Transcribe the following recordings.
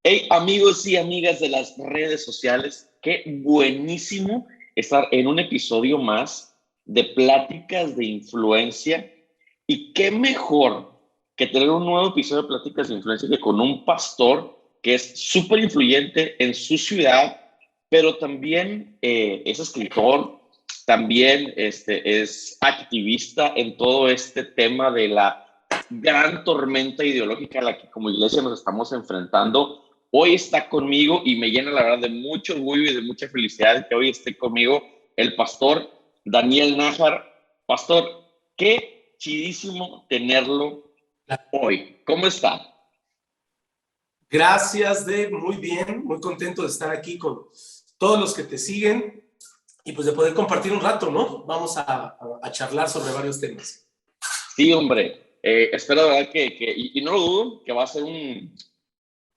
Hey, amigos y amigas de las redes sociales, qué buenísimo estar en un episodio más de Pláticas de Influencia. Y qué mejor que tener un nuevo episodio de Pláticas de Influencia que con un pastor que es súper influyente en su ciudad, pero también es escritor, también es activista en todo este tema de la gran tormenta ideológica a la que como iglesia nos estamos enfrentando. Hoy está conmigo y me llena la verdad de mucho orgullo y de mucha felicidad que hoy esté conmigo el pastor Daniel Nájar. Pastor, qué chidísimo tenerlo hoy. ¿Cómo está? Gracias, Dave. Muy bien, muy contento de estar aquí con todos los que te siguen y pues de poder compartir un rato, ¿no? Vamos a charlar sobre varios temas. Sí, hombre. Espero de verdad y no lo dudo, que va a ser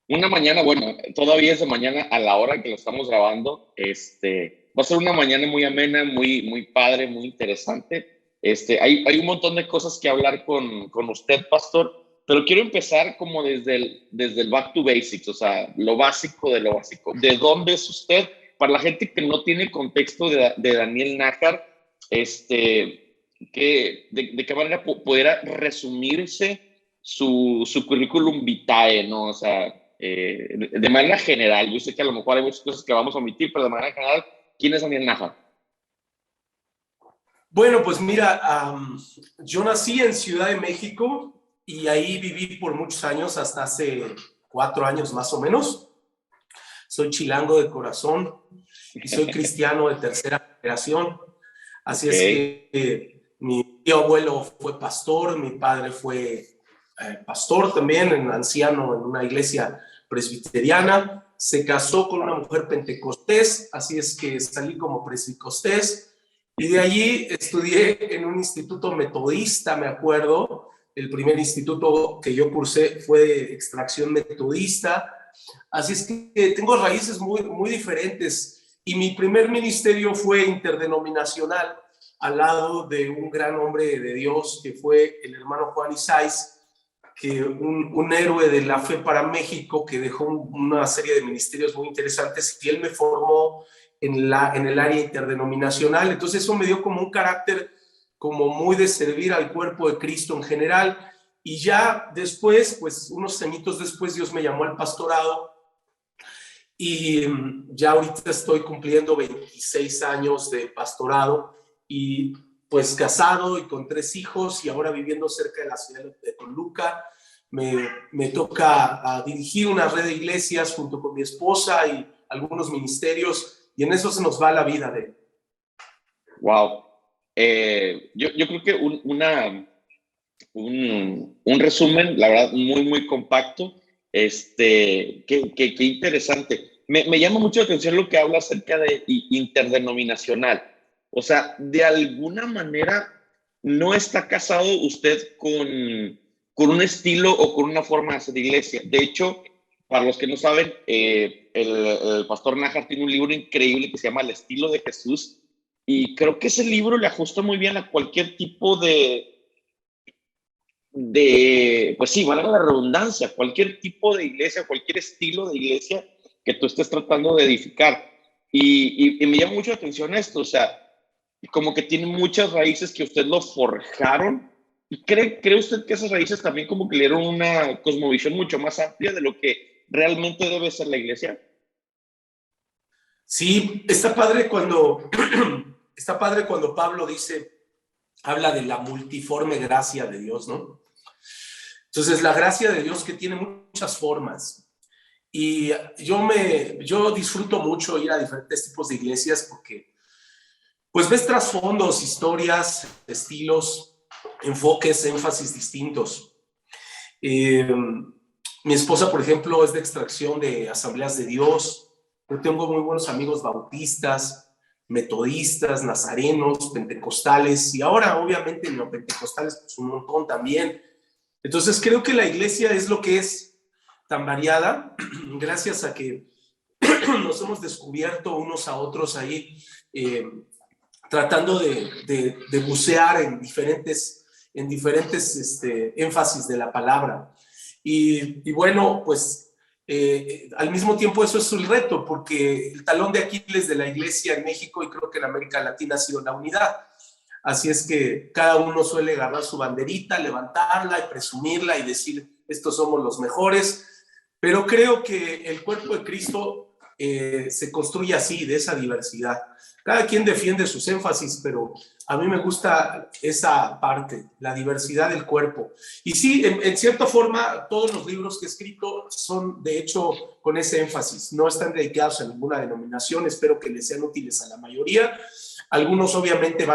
una mañana, bueno, todavía es de mañana a la hora que lo estamos grabando. Va a ser una mañana muy amena, muy padre, muy interesante. Hay un montón de cosas que hablar con usted, pastor, pero quiero empezar como desde el back to basics, o sea, lo básico de lo básico. ¿De dónde es usted? Para la gente que no tiene contexto de Daniel Nájar, de qué manera pudiera resumirse su currículum vitae, ¿no? O sea, de manera general, yo sé que a lo mejor hay muchas cosas que vamos a omitir, pero de manera general, ¿quién es Daniel Nájar? Bueno, pues mira, yo nací en Ciudad de México y ahí viví por muchos años, hasta hace 4 años más o menos. Soy chilango de corazón y soy cristiano de tercera generación. Así es Ok. que mi tío abuelo fue pastor, mi padre fue pastor también, anciano en una iglesia presbiteriana. Se casó con una mujer pentecostés, así es que salí como presbicostés. Y de allí estudié en un instituto metodista, me acuerdo. El primer instituto que yo cursé fue de extracción metodista. Así es que tengo raíces muy diferentes. Y mi primer ministerio fue interdenominacional, al lado de un gran hombre de Dios que fue el hermano Juan Isais, que un héroe de la fe para México, que dejó una serie de ministerios muy interesantes, y él me formó en el área interdenominacional. Entonces eso me dio como un carácter como muy de servir al cuerpo de Cristo en general. Y ya después, pues unos añitos después, Dios me llamó al pastorado y ya ahorita estoy cumpliendo 26 años de pastorado y pues casado y con 3 hijos y ahora viviendo cerca de la ciudad de Toluca. Me toca dirigir una red de iglesias junto con mi esposa y algunos ministerios, y en eso se nos va la vida de... Wow. Yo creo que un resumen, la verdad, muy compacto. Qué interesante. Me llama mucho la atención lo que habla acerca de interdenominacional. O sea, de alguna manera no está casado usted con un estilo o con una forma de hacer iglesia. De hecho, para los que no saben, el pastor Nájar tiene un libro increíble que se llama El estilo de Jesús. Y creo que ese libro le ajusta muy bien a cualquier tipo pues sí, valga la redundancia, cualquier tipo de iglesia, cualquier estilo de iglesia que tú estés tratando de edificar. Y me llama mucho la atención esto, o sea, como que tiene muchas raíces que usted lo forjaron. ¿Y cree usted que esas raíces también como que le dieron una cosmovisión mucho más amplia de lo que realmente debe ser la iglesia? Sí, está padre cuando, está padre cuando Pablo habla de la multiforme gracia de Dios, ¿no? Entonces, la gracia de Dios que tiene muchas formas. Y yo disfruto mucho ir a diferentes tipos de iglesias porque pues ves trasfondos, historias, estilos, enfoques, énfasis distintos. Mi esposa, por ejemplo, es de extracción de Asambleas de Dios. Yo tengo muy buenos amigos bautistas, metodistas, nazarenos, pentecostales, y ahora obviamente neopentecostales, pues un montón también. Entonces creo que la iglesia es lo que es, tan variada, gracias a que nos hemos descubierto unos a otros ahí, tratando de bucear en diferentes énfasis de la palabra. Y bueno, pues al mismo tiempo eso es el reto, porque el talón de Aquiles de la iglesia en México y creo que en América Latina ha sido la unidad. Así es que cada uno suele agarrar su banderita, levantarla y presumirla y decir, estos somos los mejores, pero creo que el cuerpo de Cristo se construye así, de esa diversidad. Cada quien defiende sus énfasis, pero a mí me gusta esa parte, la diversidad del cuerpo. Y sí, en cierta forma, todos los libros que he escrito son, de hecho, con ese énfasis. No están dedicados a ninguna denominación, espero que les sean útiles a la mayoría. Algunos obviamente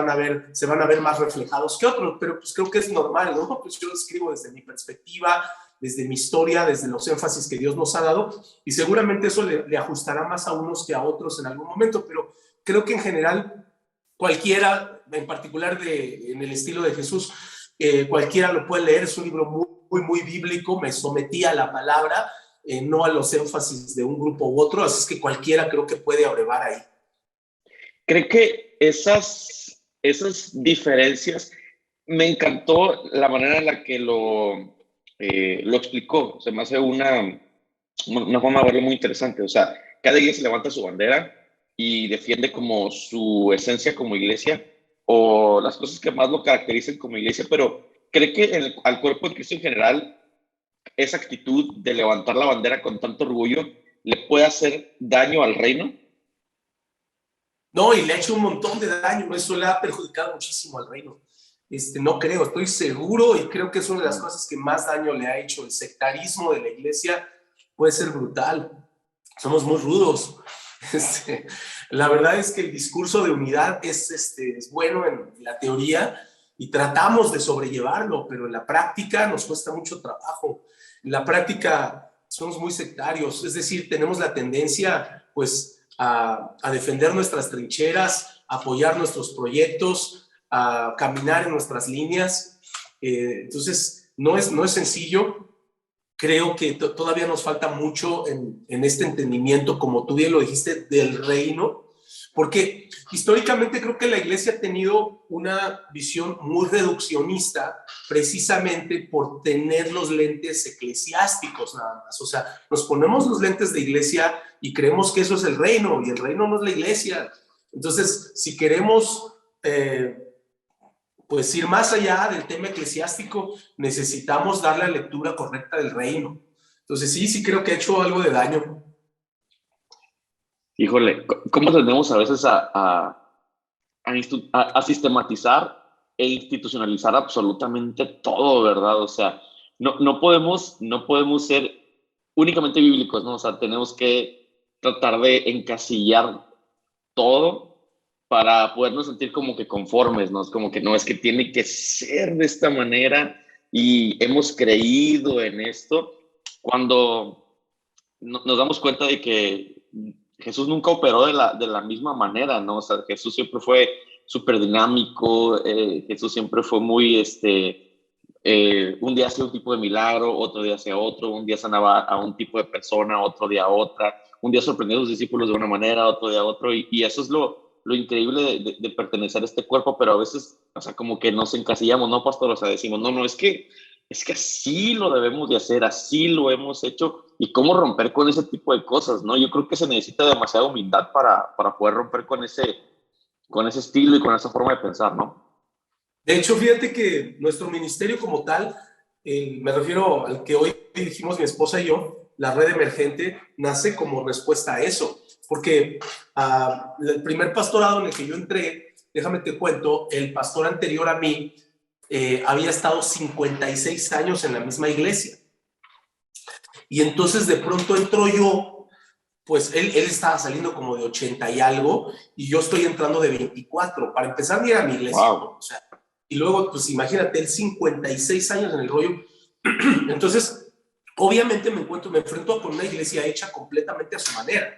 se van a ver más reflejados que otros, pero pues creo que es normal, ¿no? Pues yo escribo desde mi perspectiva, desde mi historia, desde los énfasis que Dios nos ha dado, y seguramente eso le ajustará más a unos que a otros en algún momento, pero creo que en general cualquiera, en particular en el estilo de Jesús, cualquiera lo puede leer, es un libro muy bíblico, me sometí a la palabra, no a los énfasis de un grupo u otro, así es que cualquiera creo que puede abrevar ahí. Creo que esas diferencias, me encantó la manera en la que lo explicó. Se me hace una forma de verlo muy interesante. O sea, cada iglesia levanta su bandera y defiende como su esencia como iglesia o las cosas que más lo caracterizan como iglesia, pero cree que al cuerpo de Cristo en general, esa actitud de levantar la bandera con tanto orgullo le puede hacer daño al reino. No, y le ha hecho un montón de daño, eso le ha perjudicado muchísimo al reino. No creo, estoy seguro y creo que es una de las cosas que más daño le ha hecho. El sectarismo de la iglesia puede ser brutal, somos muy rudos. La verdad es que el discurso de unidad es bueno en la teoría y tratamos de sobrellevarlo, pero en la práctica nos cuesta mucho trabajo. En la práctica somos muy sectarios, es decir, tenemos la tendencia pues a defender nuestras trincheras, a apoyar nuestros proyectos, a caminar en nuestras líneas. Entonces, no es sencillo. Creo que todavía nos falta mucho en este entendimiento, como tú bien lo dijiste, del reino, porque históricamente creo que la iglesia ha tenido una visión muy reduccionista precisamente por tener los lentes eclesiásticos nada más. O sea, nos ponemos los lentes de iglesia y creemos que eso es el reino, y el reino no es la iglesia. Entonces, si queremos pues ir más allá del tema eclesiástico, necesitamos dar la lectura correcta del reino. Entonces sí creo que ha hecho algo de daño. Híjole, ¿cómo tendemos a veces a sistematizar e institucionalizar absolutamente todo, ¿verdad? O sea, no podemos ser únicamente bíblicos, ¿no? O sea, tenemos que tratar de encasillar todo para podernos sentir como que conformes, ¿no? Es como que no, es que tiene que ser de esta manera y hemos creído en esto cuando nos damos cuenta de que Jesús nunca operó de la misma manera, ¿no? O sea, Jesús siempre fue súper dinámico, Jesús siempre fue muy, un día hacía un tipo de milagro, otro día hacía otro, un día sanaba a un tipo de persona, otro día a otra, un día sorprendía a sus discípulos de una manera, otro día a otro, y eso es lo increíble de pertenecer a este cuerpo, pero a veces, o sea, como que nos encasillamos, ¿no, pastor? O sea, decimos, no, es que así lo debemos de hacer, así lo hemos hecho, y cómo romper con ese tipo de cosas, ¿no? Yo creo que se necesita demasiada humildad para poder romper con ese estilo y con esa forma de pensar, ¿no? De hecho, fíjate que nuestro ministerio como tal, me refiero al que hoy dirigimos mi esposa y yo, la red emergente, nace como respuesta a eso, porque el primer pastorado en el que yo entré, déjame te cuento, el pastor anterior a mí había estado 56 años en la misma iglesia. Y entonces de pronto entro yo, pues él estaba saliendo como de 80 y algo, y yo estoy entrando de 24. Para empezar, ni era mi iglesia, wow. ¿no? O sea, y luego, pues imagínate, él 56 años en el rollo. Entonces, obviamente me enfrento con una iglesia hecha completamente a su manera.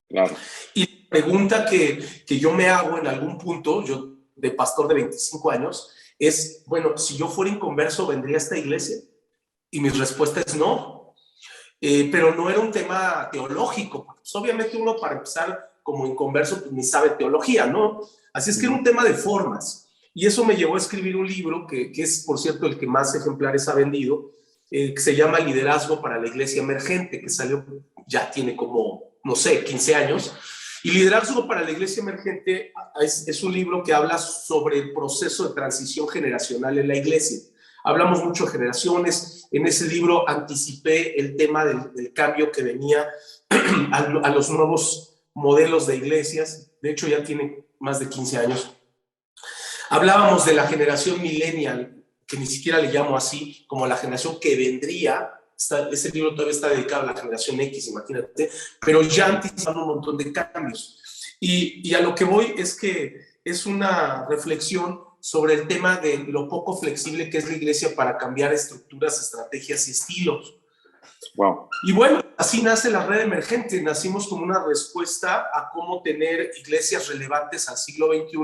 Claro. Y la pregunta que yo me hago en algún punto, yo de pastor de 25 años, es, bueno, si yo fuera inconverso, ¿vendría a esta iglesia? Y mi respuesta es no. Pero no era un tema teológico. Pues obviamente uno, para empezar, como inconverso, pues ni sabe teología, ¿no? Así es que era un tema de formas. Y eso me llevó a escribir un libro que es, por cierto, el que más ejemplares ha vendido, que se llama Liderazgo para la Iglesia Emergente, que salió, ya tiene como, no sé, 15 años. Y Liderazgo para la Iglesia Emergente es un libro que habla sobre el proceso de transición generacional en la iglesia. Hablamos mucho de generaciones. En ese libro anticipé el tema del cambio que venía a los nuevos modelos de iglesias. De hecho, ya tiene más de 15 años. Hablábamos de la generación millennial, que ni siquiera le llamo así, como la generación que vendría. Ese libro todavía está dedicado a la generación X, imagínate, pero ya anticipando un montón de cambios. Y a lo que voy es que es una reflexión sobre el tema de lo poco flexible que es la iglesia para cambiar estructuras, estrategias y estilos. Wow. Y bueno, así nace la red emergente. Nacimos como una respuesta a cómo tener iglesias relevantes al siglo XXI.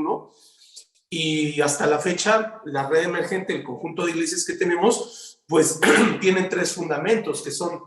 Y hasta la fecha, la red emergente, el conjunto de iglesias que tenemos, pues tienen 3 fundamentos, que son: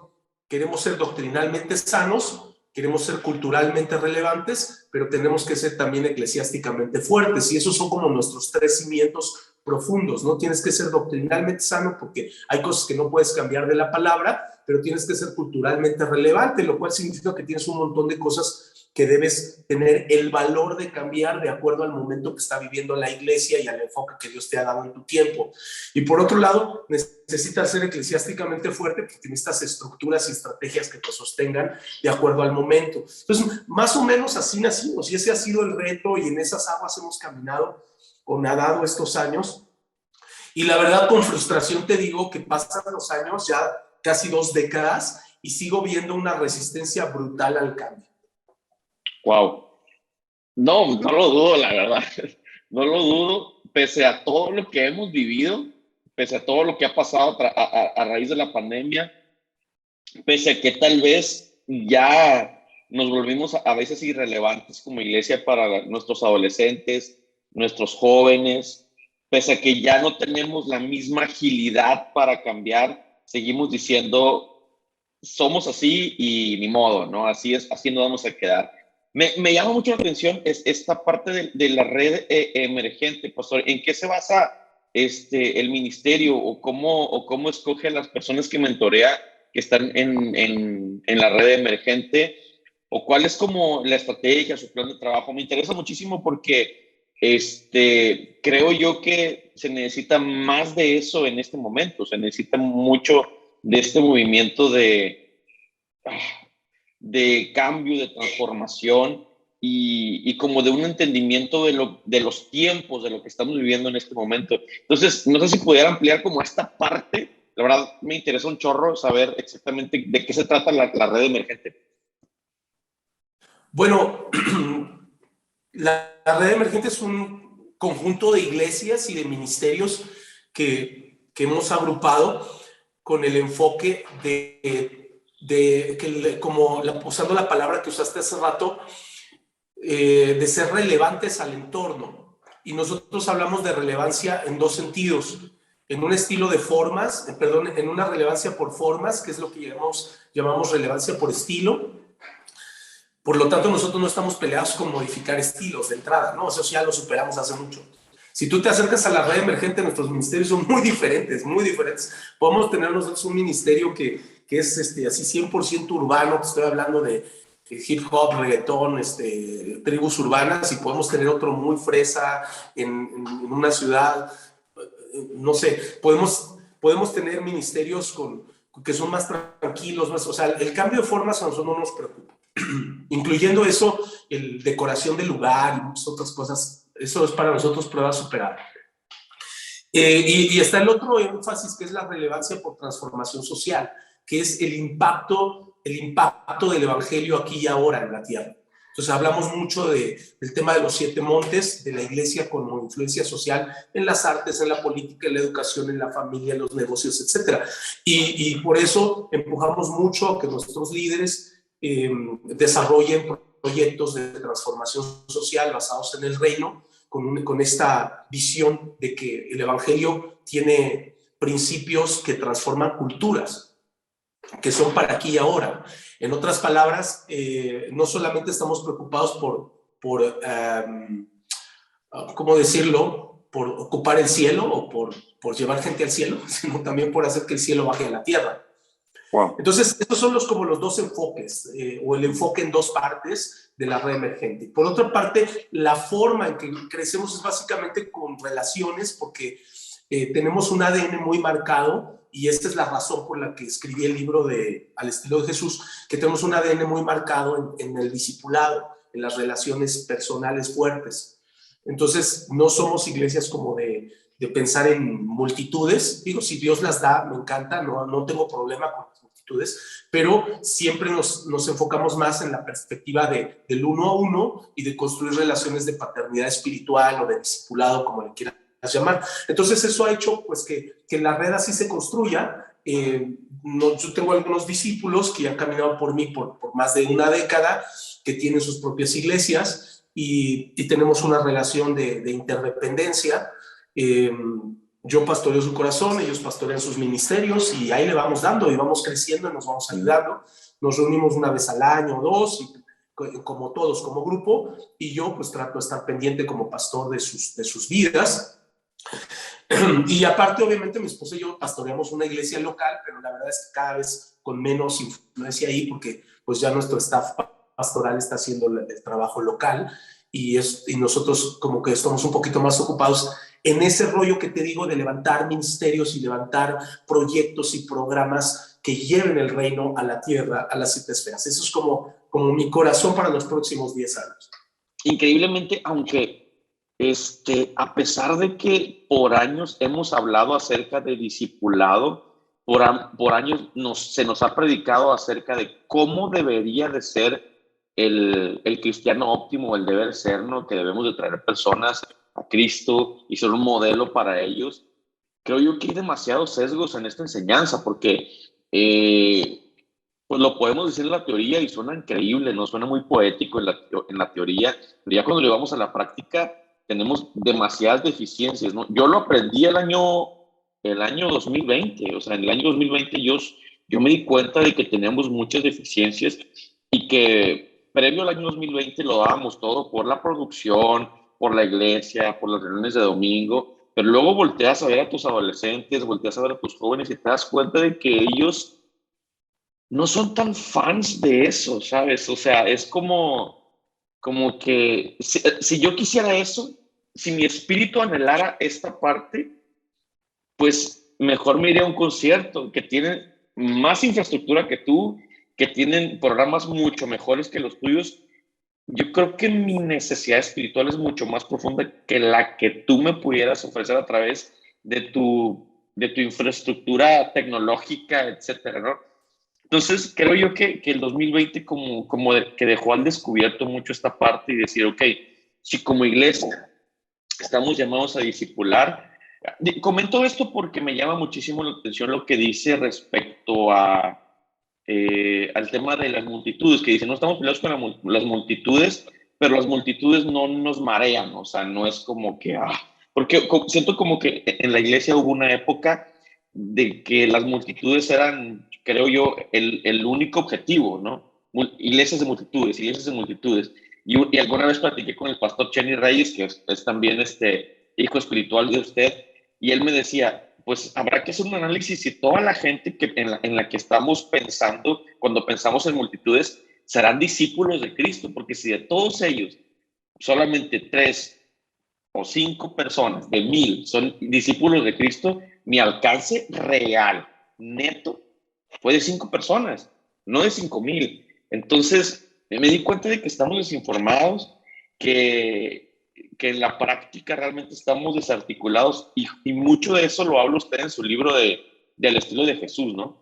queremos ser doctrinalmente sanos, queremos ser culturalmente relevantes, pero tenemos que ser también eclesiásticamente fuertes. Y esos son como nuestros 3 cimientos profundos, ¿no? Tienes que ser doctrinalmente sano porque hay cosas que no puedes cambiar de la palabra, pero tienes que ser culturalmente relevante, lo cual significa que tienes un montón de cosas que debes tener el valor de cambiar de acuerdo al momento que está viviendo la iglesia y al enfoque que Dios te ha dado en tu tiempo. Y por otro lado, necesitas ser eclesiásticamente fuerte porque necesitas estructuras y estrategias que te sostengan de acuerdo al momento. Entonces, más o menos así nacimos y ese ha sido el reto y en esas aguas hemos caminado o nadado estos años. Y la verdad, con frustración te digo que pasan los años, ya casi 2 décadas, y sigo viendo una resistencia brutal al cambio. Wow. No, no lo dudo, la verdad. No lo dudo, pese a todo lo que hemos vivido, pese a todo lo que ha pasado a raíz de la pandemia, pese a que tal vez ya nos volvimos a veces irrelevantes como iglesia para nuestros adolescentes, nuestros jóvenes, pese a que ya no tenemos la misma agilidad para cambiar, seguimos diciendo, somos así y ni modo, ¿no? Así es, así nos vamos a quedar. Me llama mucho la atención esta parte de la red emergente, pastor. ¿En qué se basa el ministerio o cómo escoge a las personas que mentorea que están en la red emergente? ¿O cuál es como la estrategia, su plan de trabajo? Me interesa muchísimo porque creo yo que se necesita más de eso en este momento. Se necesita mucho de este movimiento de cambio, de transformación y como de un entendimiento de los tiempos, de lo que estamos viviendo en este momento. Entonces, no sé si pudiera ampliar como esta parte. La verdad, me interesa un chorro saber exactamente de qué se trata la red emergente. Bueno, la red emergente es un conjunto de iglesias y de ministerios que hemos agrupado con el enfoque como usando la palabra que usaste hace rato, de ser relevantes al entorno. Y nosotros hablamos de relevancia en 2 sentidos. En un estilo de formas, en una relevancia por formas, que es lo que llamamos relevancia por estilo. Por lo tanto, nosotros no estamos peleados con modificar estilos de entrada, ¿no? Eso ya lo superamos hace mucho. Si tú te acercas a la red emergente, nuestros ministerios son muy diferentes, muy diferentes. Podemos tener nosotros un ministerio que es así 100% urbano, que estoy hablando de hip hop, reggaetón, tribus urbanas, y podemos tener otro muy fresa en una ciudad, no sé, podemos tener ministerios que son más tranquilos, o sea, el cambio de formas a nosotros no nos preocupa. Incluyendo eso, decoración del lugar y muchas otras cosas, eso es para nosotros prueba superada. Y está el otro énfasis, que es la relevancia por transformación social, que es el impacto del evangelio aquí y ahora en la tierra. Entonces hablamos mucho del tema de los 7 montes, de la iglesia como influencia social en las artes, en la política, en la educación, en la familia, en los negocios, etc. Y por eso empujamos mucho a que nuestros líderes desarrollen proyectos de transformación social basados en el reino, con esta visión de que el evangelio tiene principios que transforman culturas, que son para aquí y ahora. En otras palabras, no solamente estamos preocupados por ¿cómo decirlo? por ocupar el cielo o por llevar gente al cielo, sino también por hacer que el cielo baje a la tierra. Wow. Entonces, estos son como los dos enfoques, o el enfoque en dos partes de la red emergente. Por otra parte, la forma en que crecemos es básicamente con relaciones, porque tenemos un ADN muy marcado, y esta es la razón por la que escribí el libro de Al estilo de Jesús, que tenemos un ADN muy marcado en el discipulado, en las relaciones personales fuertes. Entonces, no somos iglesias como de pensar en multitudes. Digo, si Dios las da, me encanta, no tengo problema con las multitudes, pero siempre nos enfocamos más en la perspectiva del uno a uno y de construir relaciones de paternidad espiritual o de discipulado, como le quieras llamar. Entonces eso ha hecho pues que la red así se construya. Yo tengo algunos discípulos que han caminado por mí por más de una década, que tienen sus propias iglesias, y tenemos una relación de interdependencia. Yo pastoreo su corazón, ellos pastorean sus ministerios, y ahí le vamos dando y vamos creciendo y nos vamos ayudando. Nos reunimos una vez al año o dos, y como todos, como grupo, y yo pues trato de estar pendiente como pastor de sus vidas. Y aparte, obviamente, mi esposa y yo pastoreamos una iglesia local, pero la verdad es que cada vez con menos influencia ahí, porque pues ya nuestro staff pastoral está haciendo el trabajo local, y nosotros como que estamos un poquito más ocupados en ese rollo que te digo de levantar ministerios y levantar proyectos y programas que lleven el reino a la tierra, a las 7 esferas. Eso es como mi corazón para los próximos 10 años. Increíblemente, aunque a pesar de que por años hemos hablado acerca de discipulado, por años se nos ha predicado acerca de cómo debería de ser el cristiano óptimo, el deber ser, ¿no? Que debemos de traer personas a Cristo y ser un modelo para ellos. Creo yo que hay demasiados sesgos en esta enseñanza, porque pues lo podemos decir en la teoría y suena increíble, ¿no? Suena muy poético en la teoría, pero ya cuando lo llevamos a la práctica tenemos demasiadas deficiencias, ¿no? Yo lo aprendí el año 2020, o sea, en el año 2020 yo me di cuenta de que teníamos muchas deficiencias, y que previo al año 2020 lo dábamos todo por la producción, por la iglesia, por las reuniones de domingo, pero luego volteas a ver a tus adolescentes, volteas a ver a tus jóvenes y te das cuenta de que ellos no son tan fans de eso, ¿sabes? O sea, es como que si yo quisiera eso, si mi espíritu anhelara esta parte, pues mejor me iría a un concierto que tiene más infraestructura que tú, que tienen programas mucho mejores que los tuyos. Yo creo que mi necesidad espiritual es mucho más profunda que la que tú me pudieras ofrecer a través de tu infraestructura tecnológica, etcétera, ¿no? Entonces, creo yo que el 2020 que dejó al descubierto mucho esta parte y decir, ok, si como iglesia estamos llamados a discipular. Comento esto porque me llama muchísimo la atención lo que dice respecto al tema de las multitudes, que dice, no estamos peleados con las multitudes, pero las multitudes no nos marean, o sea, no es como que, porque siento como que en la iglesia hubo una época de que las multitudes eran, creo yo, el único objetivo, ¿no? Iglesias de multitudes, iglesias de multitudes. Y alguna vez platiqué con el pastor Chenny Reyes, que es también hijo espiritual de usted, y él me decía, pues habrá que hacer un análisis si toda la gente en la que estamos pensando, cuando pensamos en multitudes, serán discípulos de Cristo, porque si de todos ellos solamente 3 o 5 personas de 1000 son discípulos de Cristo, mi alcance real, neto, fue de 5 personas, no de 5000. Entonces, me di cuenta de que estamos desinformados, que en la práctica realmente estamos desarticulados, y mucho de eso lo habla usted en su libro del estilo de Jesús, ¿no?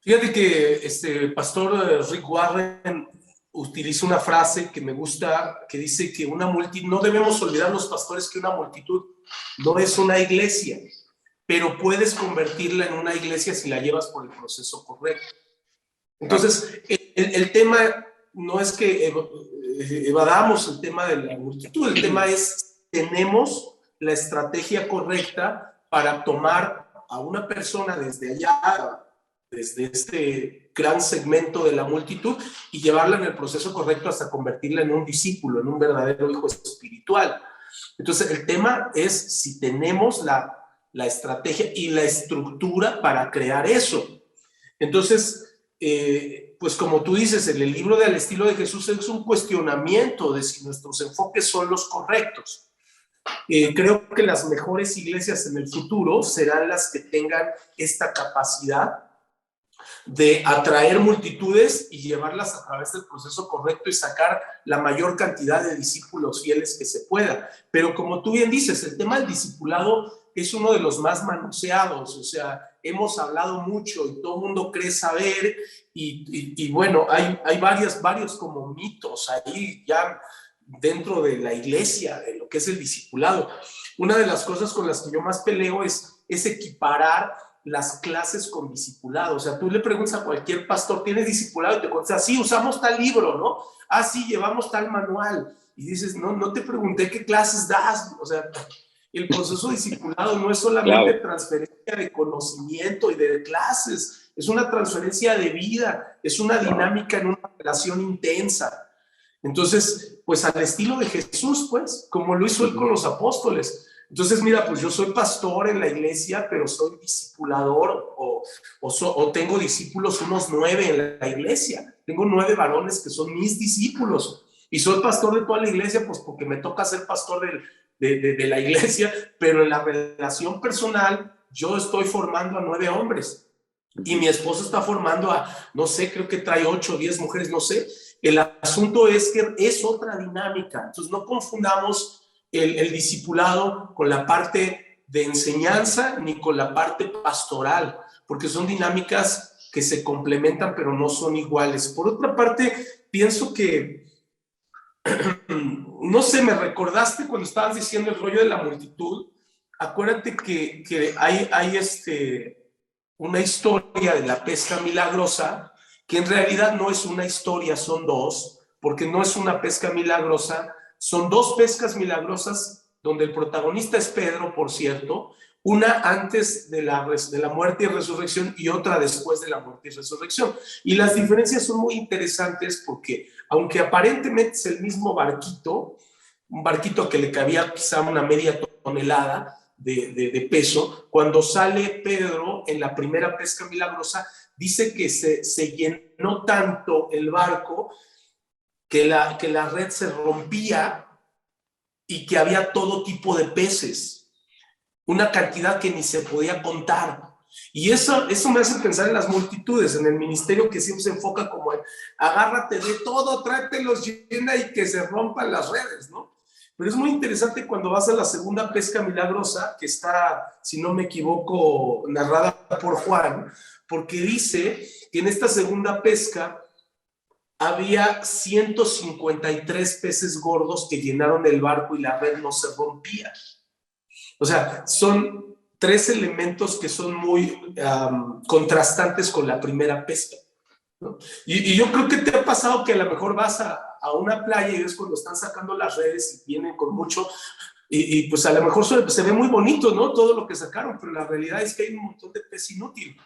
Fíjate que pastor Rick Warren utiliza una frase que me gusta, que dice que una multitud, no debemos olvidar los pastores que una multitud no es una iglesia, pero puedes convertirla en una iglesia si la llevas por el proceso correcto. Entonces, el tema no es que evadamos el tema de la multitud, el tema es, tenemos la estrategia correcta para tomar a una persona desde allá, desde este gran segmento de la multitud, y llevarla en el proceso correcto hasta convertirla en un discípulo, en un verdadero hijo espiritual. Entonces, el tema es si tenemos la estrategia y la estructura para crear eso. Entonces, pues como tú dices, en el libro del estilo de Jesús es un cuestionamiento de si nuestros enfoques son los correctos. Creo que las mejores iglesias en el futuro serán las que tengan esta capacidad de atraer multitudes y llevarlas a través del proceso correcto y sacar la mayor cantidad de discípulos fieles que se pueda. Pero como tú bien dices, el tema del discipulado es uno de los más manoseados, o sea, hemos hablado mucho y todo el mundo cree saber y bueno, hay varios como mitos ahí ya dentro de la iglesia, de lo que es el discipulado. Una de las cosas con las que yo más peleo es equiparar las clases con discipulado. O sea, tú le preguntas a cualquier pastor, ¿tienes discipulado? Y te contesta, sí, usamos tal libro, ¿no? Ah, sí, llevamos tal manual. Y dices, no te pregunté qué clases das. O sea, el proceso discipulado no es solamente transferencia de conocimiento y de clases, es una transferencia de vida, es una dinámica en una relación intensa. Entonces, pues al estilo de Jesús, pues, como lo hizo él con los apóstoles. Entonces, mira, pues yo soy pastor en la iglesia, pero soy discipulador o tengo discípulos, unos 9 en la iglesia. Tengo 9 varones que son mis discípulos. Y soy pastor de toda la iglesia, pues porque me toca ser pastor de la iglesia, pero en la relación personal yo estoy formando a 9 hombres. Y mi esposo está formando a, no sé, creo que trae 8 o 10 mujeres, no sé. El asunto es que es otra dinámica. Entonces no confundamos el discipulado con la parte de enseñanza ni con la parte pastoral, porque son dinámicas que se complementan pero no son iguales. Por otra parte, pienso que, no sé, me recordaste cuando estabas diciendo el rollo de la multitud. Acuérdate que hay una historia de la pesca milagrosa, que en realidad no es una historia, son dos, porque no es una pesca milagrosa, son 2 pescas milagrosas donde el protagonista es Pedro, por cierto, una antes de la muerte y resurrección y otra después de la muerte y resurrección. Y las diferencias son muy interesantes porque, aunque aparentemente es el mismo barquito, un barquito que le cabía quizá una media tonelada de peso, cuando sale Pedro en la primera pesca milagrosa, dice que se llenó tanto el barco que la red se rompía y que había todo tipo de peces, una cantidad que ni se podía contar. Y eso me hace pensar en las multitudes, en el ministerio que siempre se enfoca como en agárrate de todo, tráetelos, llena y que se rompan las redes, ¿no? Pero es muy interesante cuando vas a la segunda pesca milagrosa, que está, si no me equivoco, narrada por Juan, porque dice que en esta segunda pesca había 153 peces gordos que llenaron el barco y la red no se rompía. O sea, son 3 elementos que son muy contrastantes con la primera pesca, ¿no? Y yo creo que te ha pasado que a lo mejor vas a una playa y ves cuando están sacando las redes y vienen con mucho, y pues a lo mejor se ve muy bonito, ¿no? Todo lo que sacaron, pero la realidad es que hay un montón de pez inútil.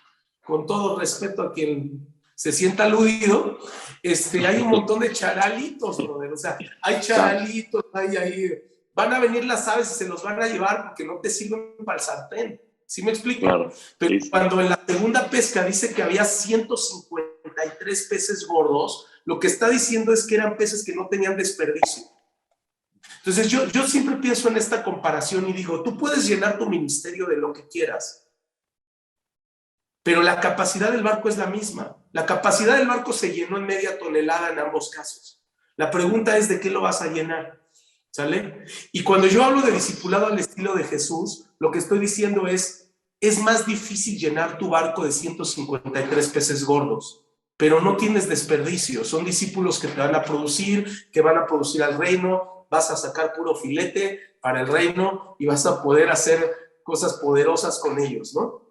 Con todo respeto a quien se sienta aludido, hay un montón de charalitos, brother. O sea, hay charalitos, ahí. Van a venir las aves y se los van a llevar porque no te sirven para el sartén. ¿Sí me explico? Claro. Pero cuando en la segunda pesca dice que había 153 peces gordos, lo que está diciendo es que eran peces que no tenían desperdicio. Entonces yo siempre pienso en esta comparación y digo, tú puedes llenar tu ministerio de lo que quieras, pero la capacidad del barco es la misma. La capacidad del barco se llenó en media tonelada en ambos casos. La pregunta es de qué lo vas a llenar, ¿sale? Y cuando yo hablo de discipulado al estilo de Jesús, lo que estoy diciendo es más difícil llenar tu barco de 153 peces gordos, pero no tienes desperdicio. Son discípulos que te van a producir, que van a producir al reino, vas a sacar puro filete para el reino y vas a poder hacer cosas poderosas con ellos, ¿no?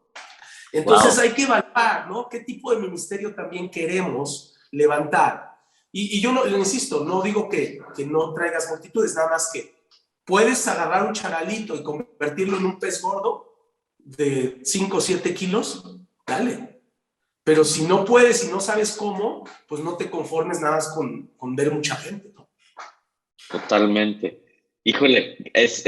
Entonces hay que evaluar, ¿no? ¿Qué tipo de ministerio también queremos levantar? Y yo no, insisto, no digo que no traigas multitudes, nada más que puedes agarrar un charalito y convertirlo en un pez gordo de 5 o 7 kilos, dale. Pero si no puedes y no sabes cómo, pues no te conformes nada más con ver mucha gente, ¿no? Totalmente. Híjole, es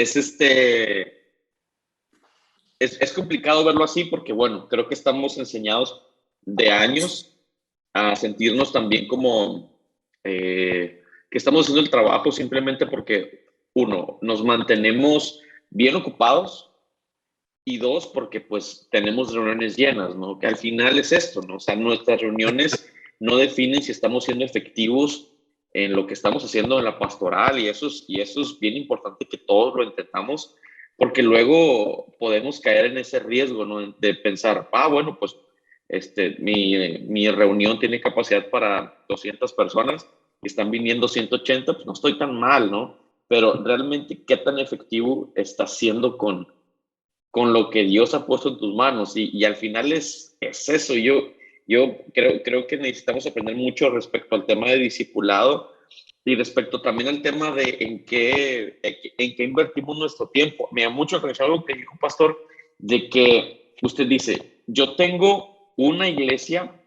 complicado verlo así porque, bueno, creo que estamos enseñados de años a sentirnos también como que estamos haciendo el trabajo simplemente porque, uno, nos mantenemos bien ocupados y dos, porque pues tenemos reuniones llenas, ¿no? Que al final es esto, ¿no? O sea, nuestras reuniones no definen si estamos siendo efectivos en lo que estamos haciendo en la pastoral y eso es bien importante que todos lo intentamos porque luego podemos caer en ese riesgo, ¿no? De pensar, bueno, pues mi reunión tiene capacidad para 200 personas y están viniendo 180, pues no estoy tan mal, ¿no? Pero realmente, ¿qué tan efectivo estás siendo con lo que Dios ha puesto en tus manos? Y al final es eso. Yo creo que necesitamos aprender mucho respecto al tema de discipulado y respecto también al tema de en qué invertimos nuestro tiempo. Me da mucho atención algo que dijo Pastor, de que usted dice, yo tengo una iglesia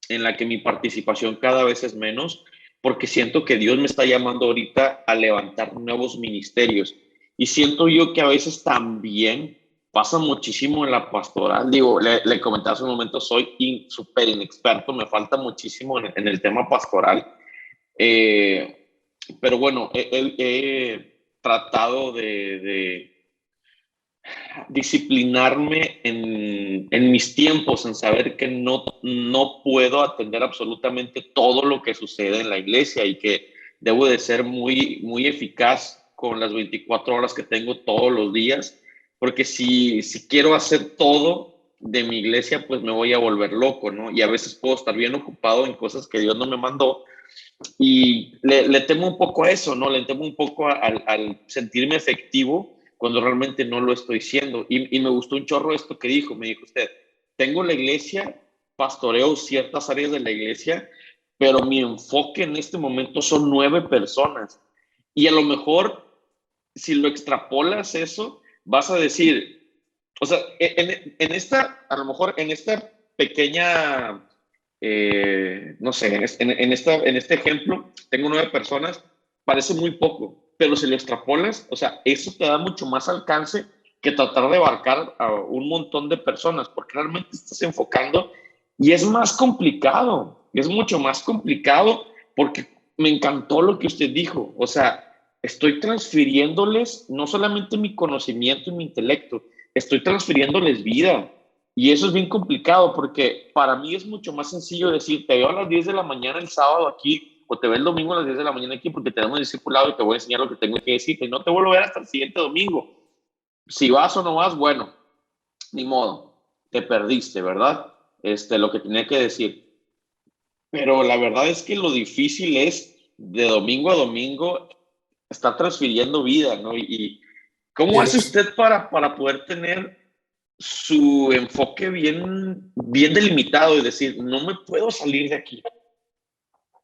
en la que mi participación cada vez es menos, porque siento que Dios me está llamando ahorita a levantar nuevos ministerios. Y siento yo que a veces también pasa muchísimo en la pastoral. Digo, le comentaba hace un momento, soy súper inexperto, me falta muchísimo en el tema pastoral. Eh, pero bueno, he tratado de disciplinarme en mis tiempos, en saber que no puedo atender absolutamente todo lo que sucede en la iglesia y que debo de ser muy eficaz con las 24 horas que tengo todos los días, porque si quiero hacer todo de mi iglesia, pues me voy a volver loco, ¿no? Y a veces puedo estar bien ocupado en cosas que Dios no me mandó y le temo un poco a eso, ¿no? Le temo un poco al sentirme efectivo cuando realmente no lo estoy siendo. Y me gustó un chorro esto que dijo. Me dijo usted, tengo la iglesia, pastoreo ciertas áreas de la iglesia, pero mi enfoque en este momento son 9 personas. Y a lo mejor, si lo extrapolas eso, vas a decir, o sea, a lo mejor en esta pequeña no sé, en este ejemplo, tengo 9 personas, parece muy poco, pero si lo extrapolas, o sea, eso te da mucho más alcance que tratar de abarcar a un montón de personas, porque realmente estás enfocando y es más complicado, es mucho más complicado, porque me encantó lo que usted dijo, o sea, estoy transfiriéndoles no solamente mi conocimiento y mi intelecto, estoy transfiriéndoles vida. Y eso es bien complicado porque para mí es mucho más sencillo decir, te veo a las 10 de la mañana el sábado aquí o te veo el domingo a las 10 de la mañana aquí porque tenemos discipulado y te voy a enseñar lo que tengo que decirte y no te vuelvo a ver hasta el siguiente domingo. Si vas o no vas, bueno, ni modo, te perdiste, ¿verdad? Lo que tenía que decir. Pero la verdad es que lo difícil es de domingo a domingo estar transfiriendo vida, ¿no? Y ¿cómo hace Es, usted para poder tener su enfoque bien delimitado y decir, no me puedo salir de aquí?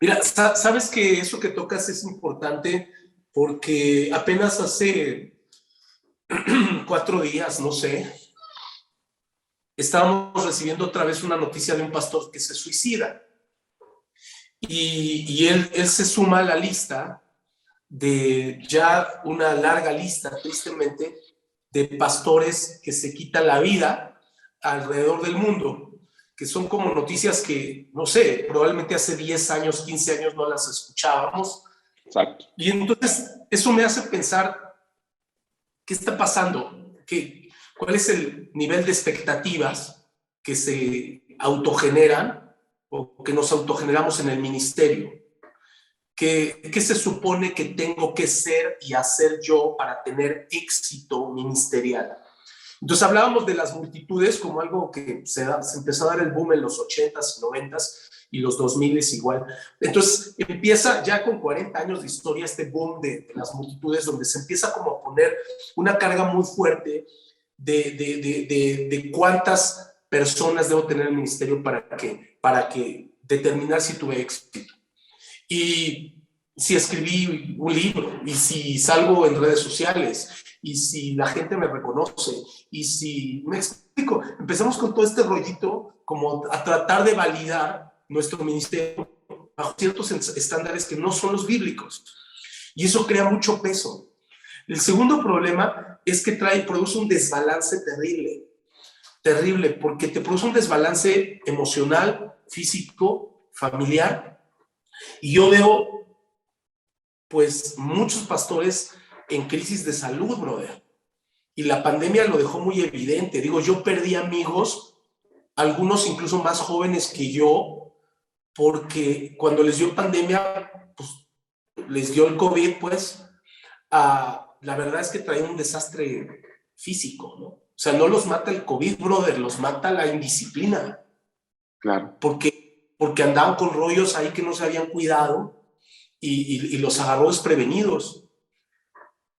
Mira, sabes que eso que tocas es importante porque apenas hace 4 días, no sé, estábamos recibiendo otra vez una noticia de un pastor que se suicida y él se suma a la lista de ya una larga lista, tristemente, de pastores que se quitan la vida alrededor del mundo, que son como noticias que, no sé, probablemente hace 10 años, 15 años no las escuchábamos. Exacto. Y entonces eso me hace pensar, ¿qué está pasando? ¿Cuál es el nivel de expectativas que se autogeneran o que nos autogeneramos en el ministerio? ¿Qué se supone que tengo que ser y hacer yo para tener éxito ministerial? Entonces hablábamos de las multitudes como algo que se empezó a dar el boom en los 80s y 90s y los 2000s igual. Entonces empieza ya con 40 años de historia este boom de las multitudes donde se empieza como a poner una carga muy fuerte de cuántas personas debo tener en el ministerio para que determinar si tuve éxito. Y si escribí un libro, y si salgo en redes sociales, y si la gente me reconoce, y si me explico, empezamos con todo este rollito como a tratar de validar nuestro ministerio bajo ciertos estándares que no son los bíblicos. Y eso crea mucho peso. El segundo problema es que produce un desbalance terrible, terrible, porque te produce un desbalance emocional, físico, familiar. Y yo veo, pues, muchos pastores en crisis de salud, brother. Y la pandemia lo dejó muy evidente. Digo, yo perdí amigos, algunos incluso más jóvenes que yo, porque cuando les dio pandemia, pues, les dio el COVID, pues, la verdad es que traía un desastre físico, ¿no? O sea, no los mata el COVID, brother, los mata la indisciplina. Claro. Porque andaban con rollos ahí que no se habían cuidado y los agarró desprevenidos.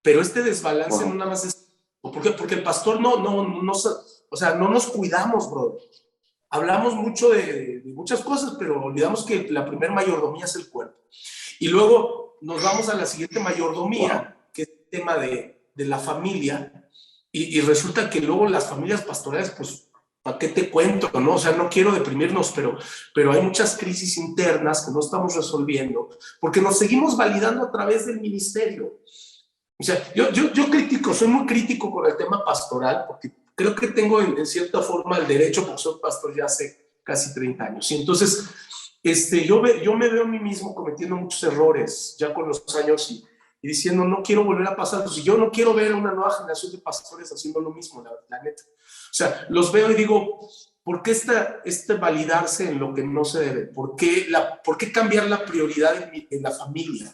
Pero este desbalance no nada más es... Porque el pastor no, o sea, no nos cuidamos, brother. Hablamos mucho de muchas cosas, pero olvidamos que la primera mayordomía es el cuerpo. Y luego nos vamos a la siguiente mayordomía, que es el tema de la familia, y resulta que luego las familias pastorales, pues, ¿para qué te cuento, no? O sea, no quiero deprimirnos, pero hay muchas crisis internas que no estamos resolviendo, porque nos seguimos validando a través del ministerio. O sea, yo critico, soy muy crítico con el tema pastoral, porque creo que tengo en cierta forma el derecho, porque soy pastor ya hace casi 30 años. Y entonces, yo me veo a mí mismo cometiendo muchos errores ya con los años y diciendo, no quiero volver a pasar. Entonces, yo no quiero ver una nueva generación de pastores haciendo lo mismo, la neta. O sea, los veo y digo, ¿por qué validarse en lo que no se debe? ¿Por qué cambiar la prioridad en la familia?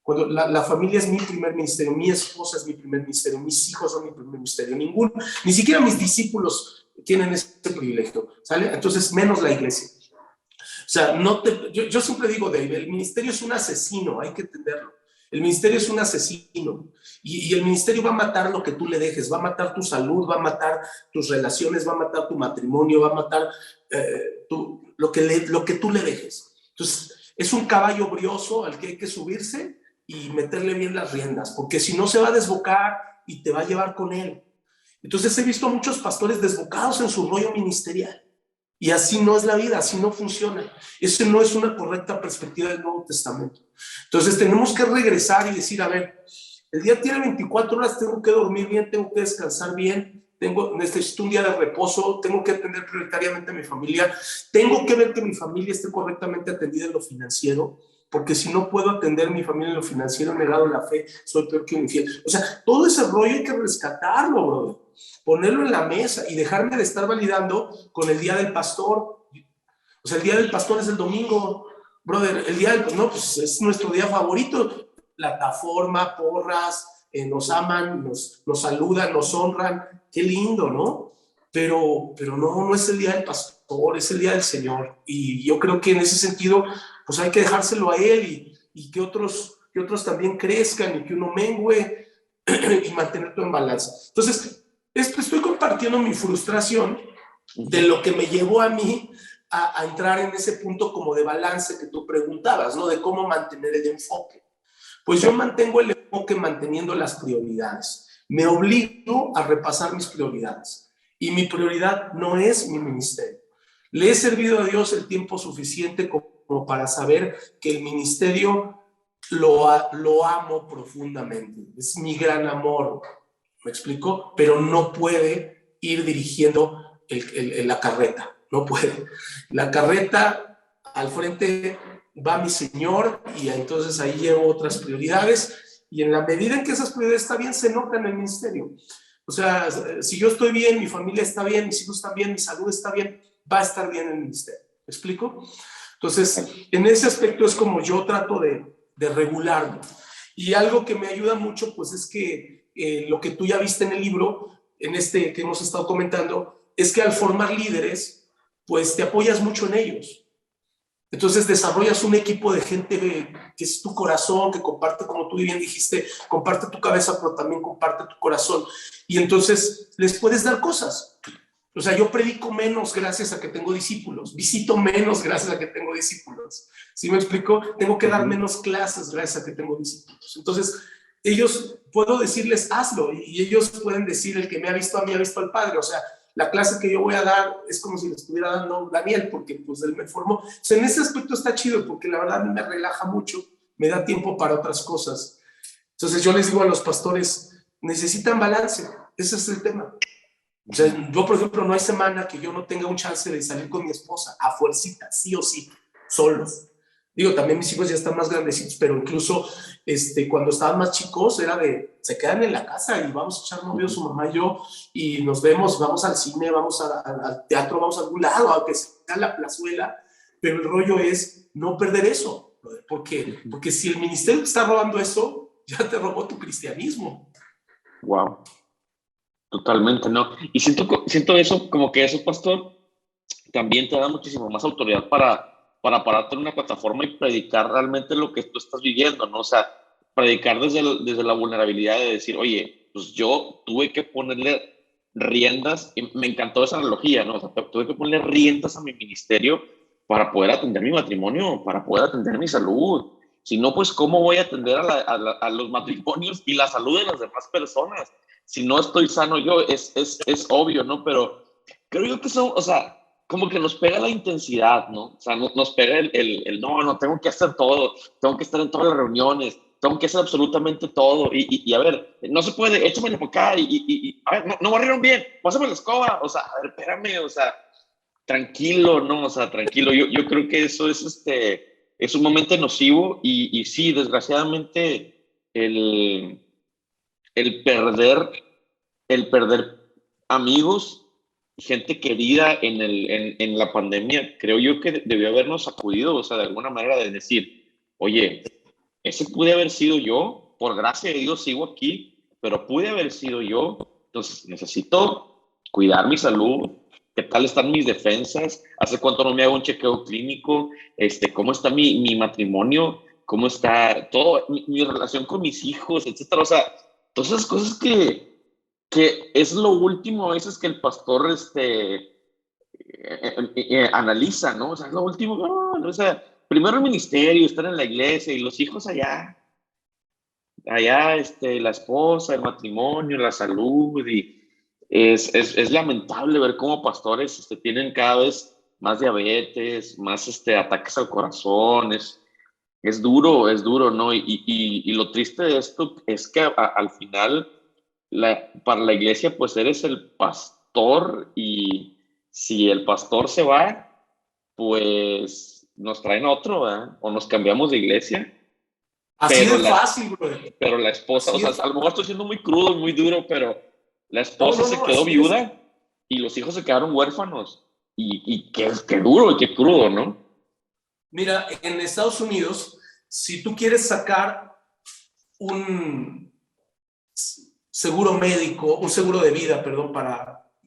Cuando la familia es mi primer ministerio, mi esposa es mi primer ministerio, mis hijos son mi primer ministerio, ni siquiera mis discípulos tienen ese privilegio, ¿sale? Entonces, menos la iglesia. O sea, yo siempre digo, Dave, el ministerio es un asesino, hay que entenderlo. El ministerio es un asesino y el ministerio va a matar lo que tú le dejes, va a matar tu salud, va a matar tus relaciones, va a matar tu matrimonio, va a matar lo que tú le dejes. Entonces, es un caballo brioso al que hay que subirse y meterle bien las riendas, porque si no se va a desbocar y te va a llevar con él. Entonces he visto a muchos pastores desbocados en su rollo ministerial. Y así no es la vida, así no funciona. Eso no es una correcta perspectiva del Nuevo Testamento. Entonces tenemos que regresar y decir, a ver, el día tiene 24 horas, tengo que dormir bien, tengo que descansar bien, necesito un día de reposo, tengo que atender prioritariamente a mi familia, tengo que ver que mi familia esté correctamente atendida en lo financiero, porque si no puedo atender a mi familia en lo financiero, he negado la fe, soy peor que un infiel. O sea, todo ese rollo hay que rescatarlo, brother. Ponerlo en la mesa y dejarme de estar validando con el día del pastor. O sea, el día del pastor es el domingo, brother. El día del, no, pues es nuestro día favorito. Plataforma, porras, nos aman, nos saludan, nos honran. Qué lindo, ¿no? Pero no es el día del pastor, es el día del Señor. Y yo creo que en ese sentido, pues hay que dejárselo a Él y que otros también crezcan y que uno mengue y mantener todo en balance. Entonces, estoy compartiendo mi frustración de lo que me llevó a mí a entrar en ese punto como de balance que tú preguntabas, ¿no? De cómo mantener el enfoque. Pues yo mantengo el enfoque manteniendo las prioridades. Me obligo a repasar mis prioridades. Y mi prioridad no es mi ministerio. Le he servido a Dios el tiempo suficiente como para saber que el ministerio lo amo profundamente. Es mi gran amor. ¿Me explico? Pero no puede ir dirigiendo la carreta. No puede. La carreta al frente va mi Señor y entonces ahí llevo otras prioridades y en la medida en que esas prioridades están bien, se nota en el ministerio. O sea, si yo estoy bien, mi familia está bien, mis hijos están bien, mi salud está bien, va a estar bien en el ministerio. ¿Me explico? Entonces, en ese aspecto es como yo trato de regularlo. Y algo que me ayuda mucho, pues es que lo que tú ya viste en el libro, en este que hemos estado comentando, es que al formar líderes, pues te apoyas mucho en ellos. Entonces desarrollas un equipo de gente que es tu corazón, que comparte, como tú bien dijiste, comparte tu cabeza, pero también comparte tu corazón. Y entonces les puedes dar cosas. O sea, yo predico menos gracias a que tengo discípulos, visito menos gracias a que tengo discípulos. ¿Sí me explico? Tengo que dar menos clases gracias a que tengo discípulos. Entonces, ellos, puedo decirles, hazlo, y ellos pueden decir, el que me ha visto a mí ha visto al Padre. O sea, la clase que yo voy a dar es como si le estuviera dando Daniel, porque pues él me formó. O sea, en ese aspecto está chido, porque la verdad a mí me relaja mucho, me da tiempo para otras cosas. Entonces yo les digo a los pastores, necesitan balance, ese es el tema. O sea, yo, por ejemplo, no hay semana que yo no tenga un chance de salir con mi esposa, a fuercita, sí o sí, solos. Digo, también mis hijos ya están más grandecitos, pero incluso cuando estaban más chicos era de, se quedan en la casa y vamos a echar novios, su mamá y yo, y nos vemos, vamos al cine, vamos al teatro, vamos a algún lado, aunque sea la plazuela, pero el rollo es no perder eso, porque si el ministerio te está robando eso, ya te robó tu cristianismo. Wow, totalmente, ¿no? Y siento eso, como que eso, pastor, también te da muchísimo más autoridad para pararte en una plataforma y predicar realmente lo que tú estás viviendo, ¿no? O sea, predicar desde la vulnerabilidad de decir, oye, pues yo tuve que ponerle riendas, y me encantó esa analogía, ¿no? O sea, tuve que ponerle riendas a mi ministerio para poder atender mi matrimonio, para poder atender mi salud. Si no, pues, ¿cómo voy a atender a los matrimonios y la salud de las demás personas? Si no estoy sano yo, es obvio, ¿no? Pero creo yo que eso, o sea, como que nos pega la intensidad, ¿no? O sea, nos pega no, tengo que hacer todo, tengo que estar en todas las reuniones, tengo que hacer absolutamente todo. Y a ver, no se puede, échamelo por acá a ver, no barrieron bien, pásame la escoba. O sea, a ver, espérame, o sea, tranquilo, ¿no? O sea, tranquilo. Yo creo que eso es un momento nocivo y sí, desgraciadamente, el, el perder, el perder amigos, gente querida en la pandemia, creo yo que debió habernos sacudido, o sea, de alguna manera de decir, oye, ese pude haber sido yo, por gracia de Dios sigo aquí, pero pude haber sido yo, entonces necesito cuidar mi salud. ¿Qué tal están mis defensas? ¿Hace cuánto no me hago un chequeo clínico? ¿Cómo está mi matrimonio? ¿Cómo está todo? Mi relación con mis hijos, etcétera. O sea, todas esas cosas que es lo último a veces que el pastor analiza, ¿no? O sea, es lo último, no, o sea, primero el ministerio, estar en la iglesia y los hijos allá, la esposa, el matrimonio, la salud, y es lamentable ver cómo pastores tienen cada vez más diabetes, más ataques al corazón. Es duro, ¿no? Y lo triste de esto es que al final, para la iglesia, pues eres el pastor, y si el pastor se va, pues nos traen otro, ¿verdad? O nos cambiamos de iglesia, Así pero de fácil, brother. pero la esposa, o Así sea, es. a lo mejor estoy siendo muy crudo y muy duro, pero la No, esposa no, se no, quedó así es. viuda y los hijos se quedaron huérfanos. Y qué duro y qué crudo, ¿no? Mira, en Estados Unidos, si tú quieres sacar un seguro médico, un seguro de vida, perdón,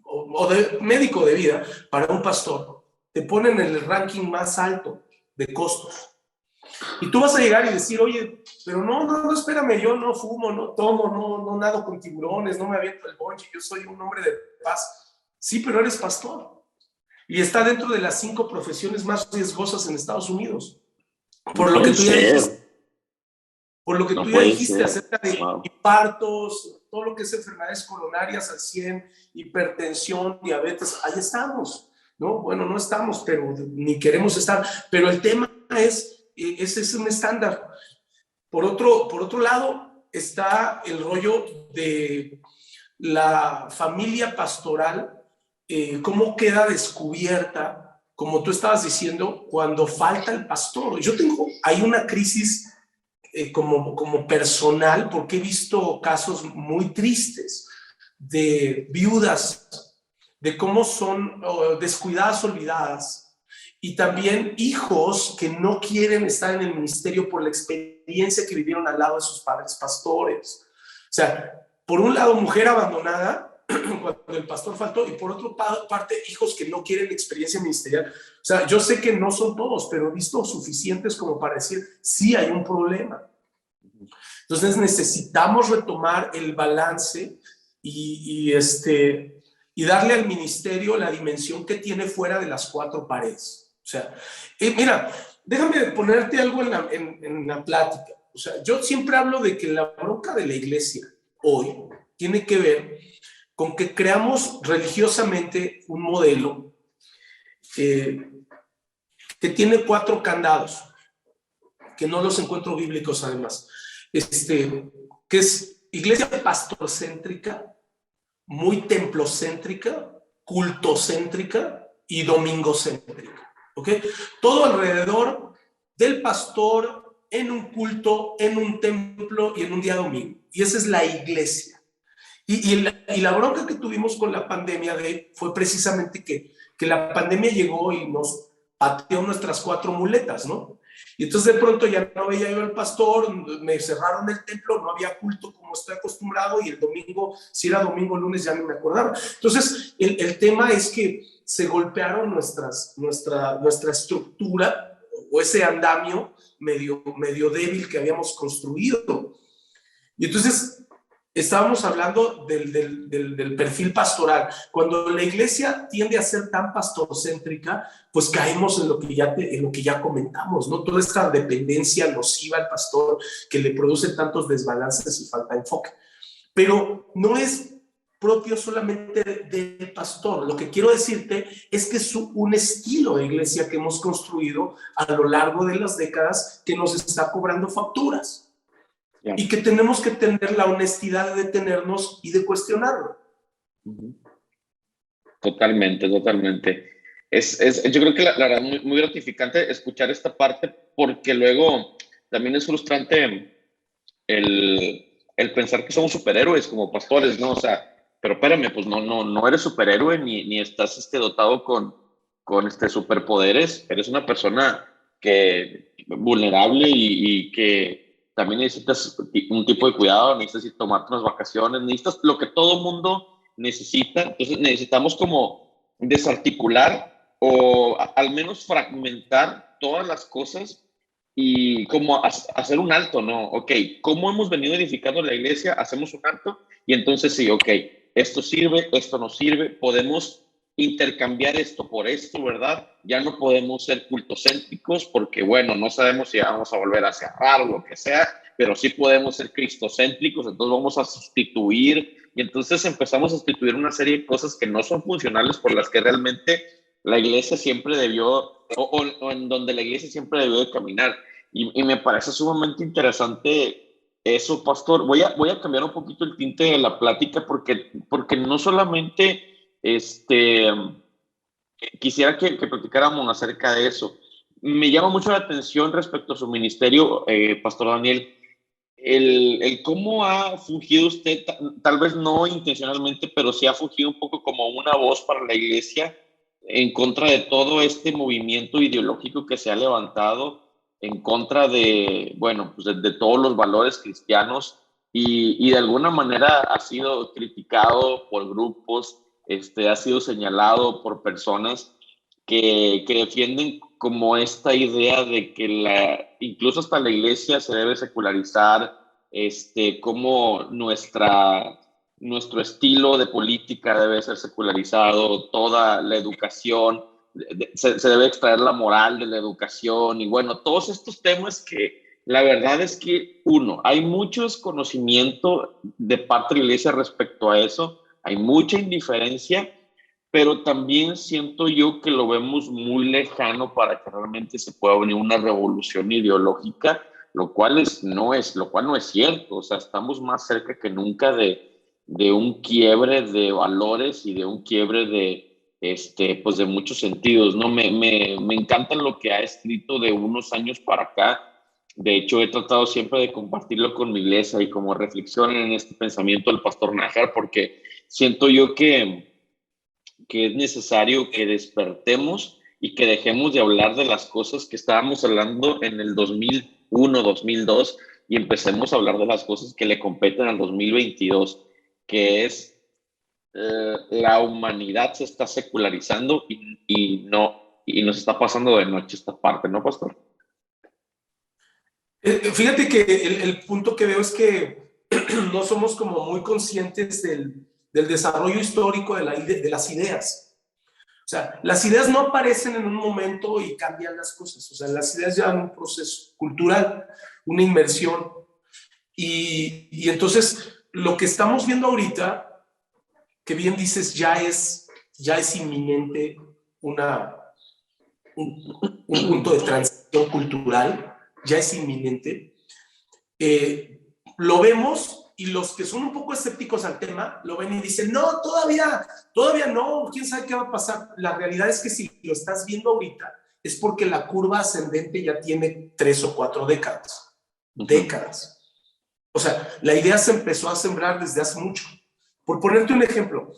o de médico de vida para un pastor, te ponen en el ranking más alto de costos. Y tú vas a llegar y decir, oye, pero no, espérame, yo no fumo, no tomo, no nado con tiburones, no me aviento el bungee, yo soy un hombre de paz. Sí, pero eres pastor. Y está dentro de las 5 profesiones más riesgosas en Estados Unidos. No Por lo que puede tú ya dijiste, ser, por lo que no tú ya puede dijiste ser. acerca de Wow. infartos, todo lo que es enfermedades coronarias al 100, hipertensión, diabetes, ahí estamos, ¿no? Bueno, no estamos, pero ni queremos estar. Pero el tema ese es un estándar. Por otro lado, está el rollo de la familia pastoral, cómo queda descubierta, como tú estabas diciendo, cuando falta el pastor. Hay una crisis como personal, porque he visto casos muy tristes de viudas, de cómo son descuidadas, olvidadas, y también hijos que no quieren estar en el ministerio por la experiencia que vivieron al lado de sus padres pastores. O sea, por un lado, mujer abandonada cuando el pastor faltó, y por otra parte, hijos que no quieren experiencia ministerial. O sea, yo sé que no son todos, pero he visto suficientes como para decir, sí hay un problema. Entonces necesitamos retomar el balance y darle al ministerio la dimensión que tiene fuera de las 4 paredes. O sea, mira, déjame ponerte algo en la plática. O sea, yo siempre hablo de que la bronca de la iglesia hoy tiene que ver con que creamos religiosamente un modelo que tiene 4 candados, que no los encuentro bíblicos además. que es iglesia pastorcéntrica, muy templocéntrica, cultocéntrica y domingocéntrica. ¿Ok? Todo alrededor del pastor en un culto, en un templo y en un día domingo. Y esa es la iglesia. Y la bronca que tuvimos con la pandemia fue precisamente que la pandemia llegó y nos pateó nuestras 4 muletas, ¿no? Y entonces de pronto ya no veía yo al pastor, me cerraron el templo, no había culto como estoy acostumbrado, y el domingo, si era domingo o lunes, ya no me acordaba. Entonces el tema es que se golpearon nuestra estructura, o ese andamio medio débil que habíamos construido. Y entonces estábamos hablando del perfil pastoral. Cuando la iglesia tiende a ser tan pastorcéntrica, pues caemos en lo que ya comentamos, ¿no? Toda esta dependencia nociva al pastor que le produce tantos desbalances y falta de enfoque. Pero no es propio solamente del pastor. Lo que quiero decirte es que es un estilo de iglesia que hemos construido a lo largo de las décadas que nos está cobrando facturas. Y que tenemos que tener la honestidad de detenernos y de cuestionarlo. Totalmente, totalmente. Yo creo que la verdad muy, muy gratificante escuchar esta parte, porque luego también es frustrante el pensar que somos superhéroes como pastores, ¿no? O sea, pero espérame, pues no eres superhéroe ni estás dotado con superpoderes. Eres una persona vulnerable y que también necesitas un tipo de cuidado, necesitas tomarte unas vacaciones, necesitas lo que todo mundo necesita. Entonces necesitamos como desarticular o al menos fragmentar todas las cosas y como hacer un alto, ¿no? Ok, ¿cómo hemos venido edificando la iglesia? Hacemos un alto y entonces sí, ok, esto sirve, esto no sirve, podemos intercambiar esto por esto, ¿verdad? Ya no podemos ser cultocéntricos porque, bueno, no sabemos si vamos a volver a cerrar o lo que sea, pero sí podemos ser cristocéntricos, entonces vamos a sustituir y entonces empezamos a sustituir una serie de cosas que no son funcionales por las que realmente la iglesia siempre debió, o en donde la iglesia siempre debió de caminar. Y me parece sumamente interesante eso, pastor. Voy a cambiar un poquito el tinte de la plática porque no solamente quisiera que platicáramos acerca de eso. Me llama mucho la atención respecto a su ministerio, Pastor Daniel, el cómo ha fungido usted, tal vez no intencionalmente, pero sí ha fungido un poco como una voz para la iglesia en contra de todo este movimiento ideológico que se ha levantado, en contra de, bueno, pues de todos los valores cristianos y de alguna manera ha sido criticado por grupos, ha sido señalado por personas que defienden como esta idea de que incluso hasta la iglesia se debe secularizar, como nuestro estilo de política debe ser secularizado, toda la educación, se debe extraer la moral de la educación y bueno, todos estos temas que la verdad es que, hay mucho desconocimiento de parte de la iglesia respecto a eso, hay mucha indiferencia, pero también siento yo que lo vemos muy lejano para que realmente se pueda venir una revolución ideológica, lo cual no es cierto. O sea, estamos más cerca que nunca de un quiebre de valores y de un quiebre pues de muchos sentidos, ¿no? Me encanta lo que ha escrito de unos años para acá. De hecho, he tratado siempre de compartirlo con mi iglesia y como reflexión en este pensamiento del pastor Nájar, porque siento yo que es necesario que despertemos y que dejemos de hablar de las cosas que estábamos hablando en el 2001, 2002 y empecemos a hablar de las cosas que le competen al 2022, que es la humanidad se está secularizando y nos está pasando de noche esta parte, ¿no, pastor? Fíjate que el punto que veo es que no somos como muy conscientes del desarrollo histórico de las ideas. O sea, las ideas no aparecen en un momento y cambian las cosas. O sea, las ideas llevan un proceso cultural, una inmersión. Y entonces, lo que estamos viendo ahorita, que bien dices, ya es inminente un punto de transición cultural, ya es inminente. lo vemos y los que son un poco escépticos al tema lo ven y dicen, no, todavía no, quién sabe qué va a pasar. La realidad es que si lo estás viendo ahorita es porque la curva ascendente ya tiene 3 o 4 décadas. Décadas. O sea, la idea se empezó a sembrar desde hace mucho. Por ponerte un ejemplo,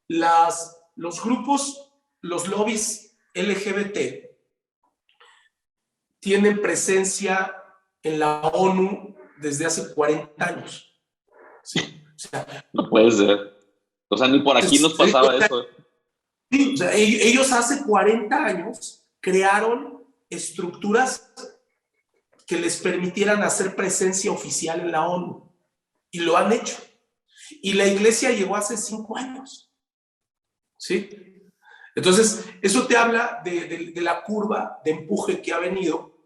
los grupos, los lobbies LGBT tienen presencia en la ONU desde hace 40 años. Sí, o sea, no puede ser. O sea, ni por aquí nos pasaba eso. Sí, o sea, ellos hace 40 años crearon estructuras que les permitieran hacer presencia oficial en la ONU. Y lo han hecho. Y la iglesia llegó hace 5 años. ¿Sí? Entonces, eso te habla de la curva de empuje que ha venido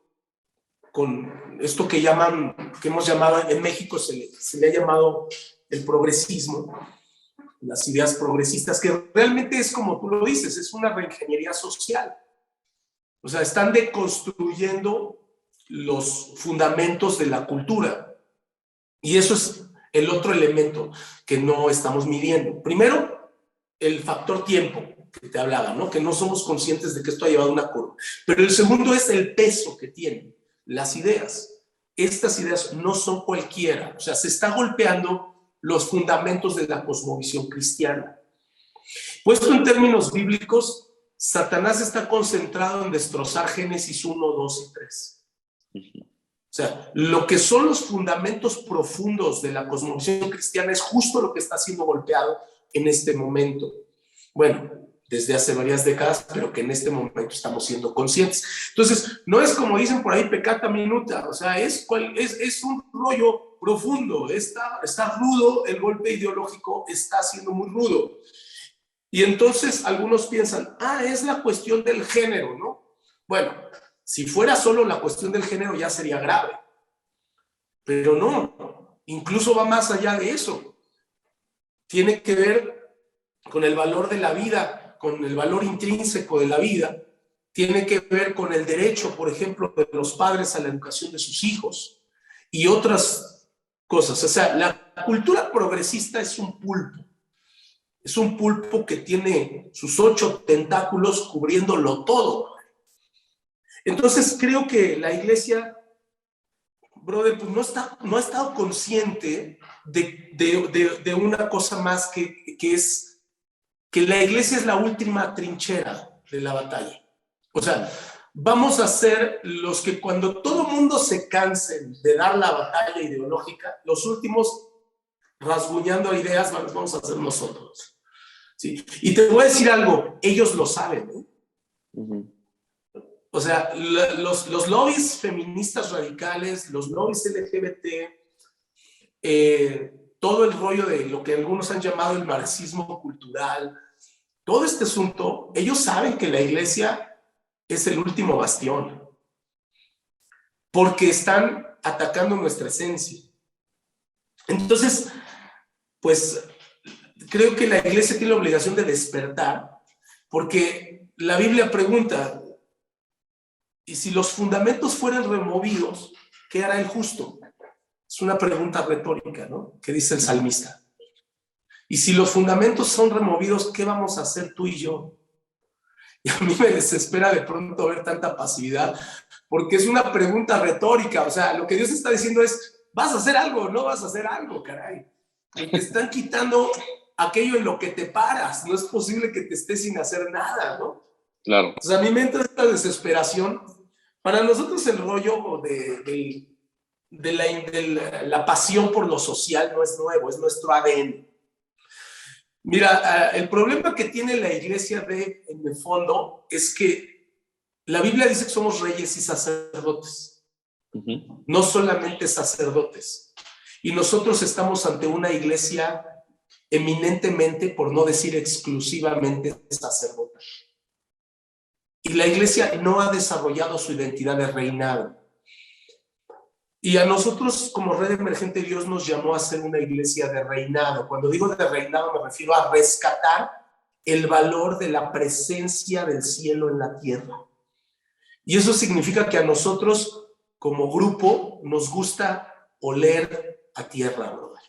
con esto que hemos llamado, en México se le ha llamado el progresismo, las ideas progresistas, que realmente es como tú lo dices, es una reingeniería social. O sea, están deconstruyendo los fundamentos de la cultura. Y eso es el otro elemento que no estamos midiendo. Primero, el factor tiempo que te hablaba, ¿no? Que no somos conscientes de que esto ha llevado una curva. Pero el segundo es el peso que tienen las ideas. Estas ideas no son cualquiera. O sea, se está golpeando los fundamentos de la cosmovisión cristiana. Puesto en términos bíblicos, Satanás está concentrado en destrozar Génesis 1, 2 y 3. O sea, lo que son los fundamentos profundos de la cosmovisión cristiana es justo lo que está siendo golpeado en este momento. Bueno, desde hace varias décadas, pero que en este momento estamos siendo conscientes. Entonces, no es como dicen por ahí, peccata minuta, o sea, es un rollo profundo, está rudo, el golpe ideológico está siendo muy rudo. Y entonces algunos piensan, es la cuestión del género, ¿no? Bueno, si fuera solo la cuestión del género ya sería grave. Pero no, incluso va más allá de eso. Tiene que ver con el valor de la vida, con el valor intrínseco de la vida. Tiene que ver con el derecho, por ejemplo, de los padres a la educación de sus hijos y otras cosas. O sea, la cultura progresista es un pulpo. Es un pulpo que tiene sus 8 tentáculos cubriéndolo todo. Entonces creo que la iglesia, brother, pues no ha estado consciente de una cosa más que es que la iglesia es la última trinchera de la batalla. O sea, vamos a ser los que cuando todo mundo se canse de dar la batalla ideológica, los últimos rasguñando ideas vamos a ser nosotros. ¿Sí? Y te voy a decir algo, ellos lo saben, ¿eh? O sea, los lobbies feministas radicales, los lobbies LGBT, todo el rollo de lo que algunos han llamado el marxismo cultural, todo este asunto, ellos saben que la iglesia es el último bastión, porque están atacando nuestra esencia. Entonces, pues creo que la iglesia tiene la obligación de despertar, porque la Biblia pregunta, ¿y si los fundamentos fueran removidos, qué hará el justo? Es una pregunta retórica, ¿no? ¿Qué dice el salmista? Y si los fundamentos son removidos, ¿qué vamos a hacer tú y yo? Y a mí me desespera de pronto ver tanta pasividad, porque es una pregunta retórica. O sea, lo que Dios está diciendo es, ¿vas a hacer algo o no vas a hacer algo, caray? Y te están quitando aquello en lo que te paras. No es posible que te estés sin hacer nada, ¿no? Claro. O sea, a mí me entra esta desesperación. Para nosotros el rollo de la pasión por lo social no es nuevo, es nuestro ADN. Mira, el problema que tiene la iglesia en el fondo es que la Biblia dice que somos reyes y sacerdotes, no solamente sacerdotes. Y nosotros estamos ante una iglesia eminentemente, por no decir exclusivamente, sacerdota. Y la iglesia no ha desarrollado su identidad de reinado. Y a nosotros como Red Emergente Dios nos llamó a ser una iglesia de reinado. Cuando digo de reinado me refiero a rescatar el valor de la presencia del cielo en la tierra. Y eso significa que a nosotros como grupo nos gusta oler a tierra, brother.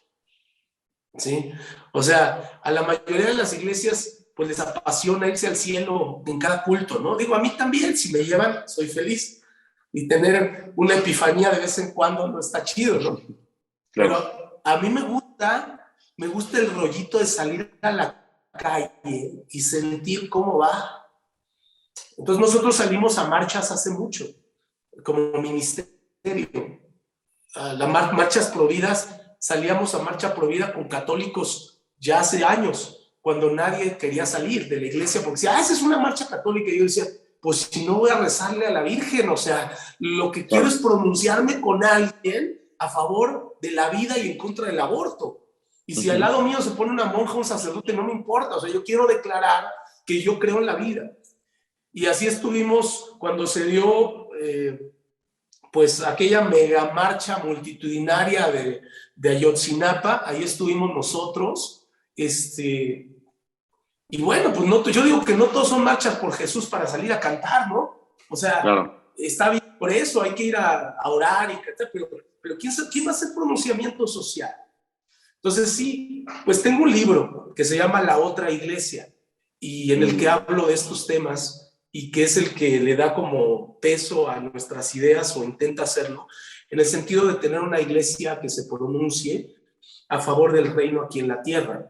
¿Sí? O sea, a la mayoría de las iglesias pues les apasiona irse al cielo en cada culto, ¿no? Digo, a mí también, si me llevan, soy feliz. Y tener una epifanía de vez en cuando no está chido, ¿no? Claro. Pero a mí me gusta el rollito de salir a la calle y sentir cómo va. Entonces nosotros salimos a marchas hace mucho, como ministerio. Las marchas providas, salíamos a marcha provida con católicos ya hace años, cuando nadie quería salir de la iglesia, porque decía, esa es una marcha católica. Y yo decía, pues si no voy a rezarle a la Virgen, o sea, lo que quiero es pronunciarme con alguien a favor de la vida y en contra del aborto. Y si al lado mío se pone una monja o un sacerdote, no me importa, o sea, yo quiero declarar que yo creo en la vida. Y así estuvimos cuando se dio pues aquella mega marcha multitudinaria de Ayotzinapa. Ahí estuvimos nosotros. Y bueno, pues no, yo digo que no todos son marchas por Jesús para salir a cantar, ¿no? O sea, claro, está bien por eso, hay que ir a orar y cantar, pero ¿quién va a hacer pronunciamiento social? Entonces sí, pues tengo un libro que se llama La Otra Iglesia, y en el que hablo de estos temas, y que es el que le da como peso a nuestras ideas, o intenta hacerlo, en el sentido de tener una iglesia que se pronuncie a favor del reino aquí en la tierra.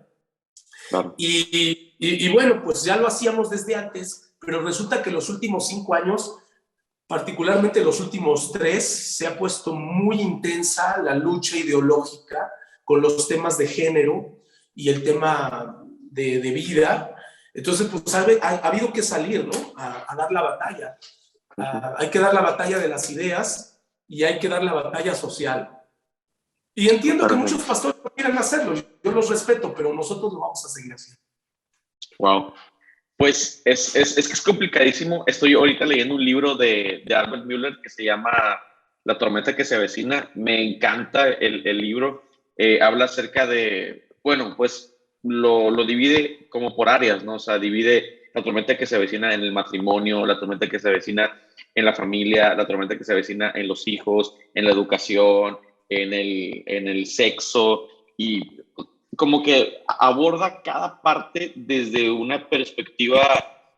Claro. Y bueno, pues ya lo hacíamos desde antes, pero resulta que los últimos 5 años, particularmente los últimos 3, se ha puesto muy intensa la lucha ideológica con los temas de género y el tema de vida. Entonces, pues ha habido que salir, ¿no? A dar la batalla. Hay que dar la batalla de las ideas y hay que dar la batalla social. Y entiendo que muchos pastores no quieran hacerlo, yo los respeto, pero nosotros lo vamos a seguir haciendo. Wow. Pues es que es complicadísimo. Estoy ahorita leyendo un libro de Albert Müller que se llama La tormenta que se avecina. Me encanta el libro. Habla acerca de, bueno, pues lo divide como por áreas, ¿no? O sea, divide la tormenta que se avecina en el matrimonio, la tormenta que se avecina en la familia, la tormenta que se avecina en los hijos, en la educación, en el sexo, y como que aborda cada parte desde una perspectiva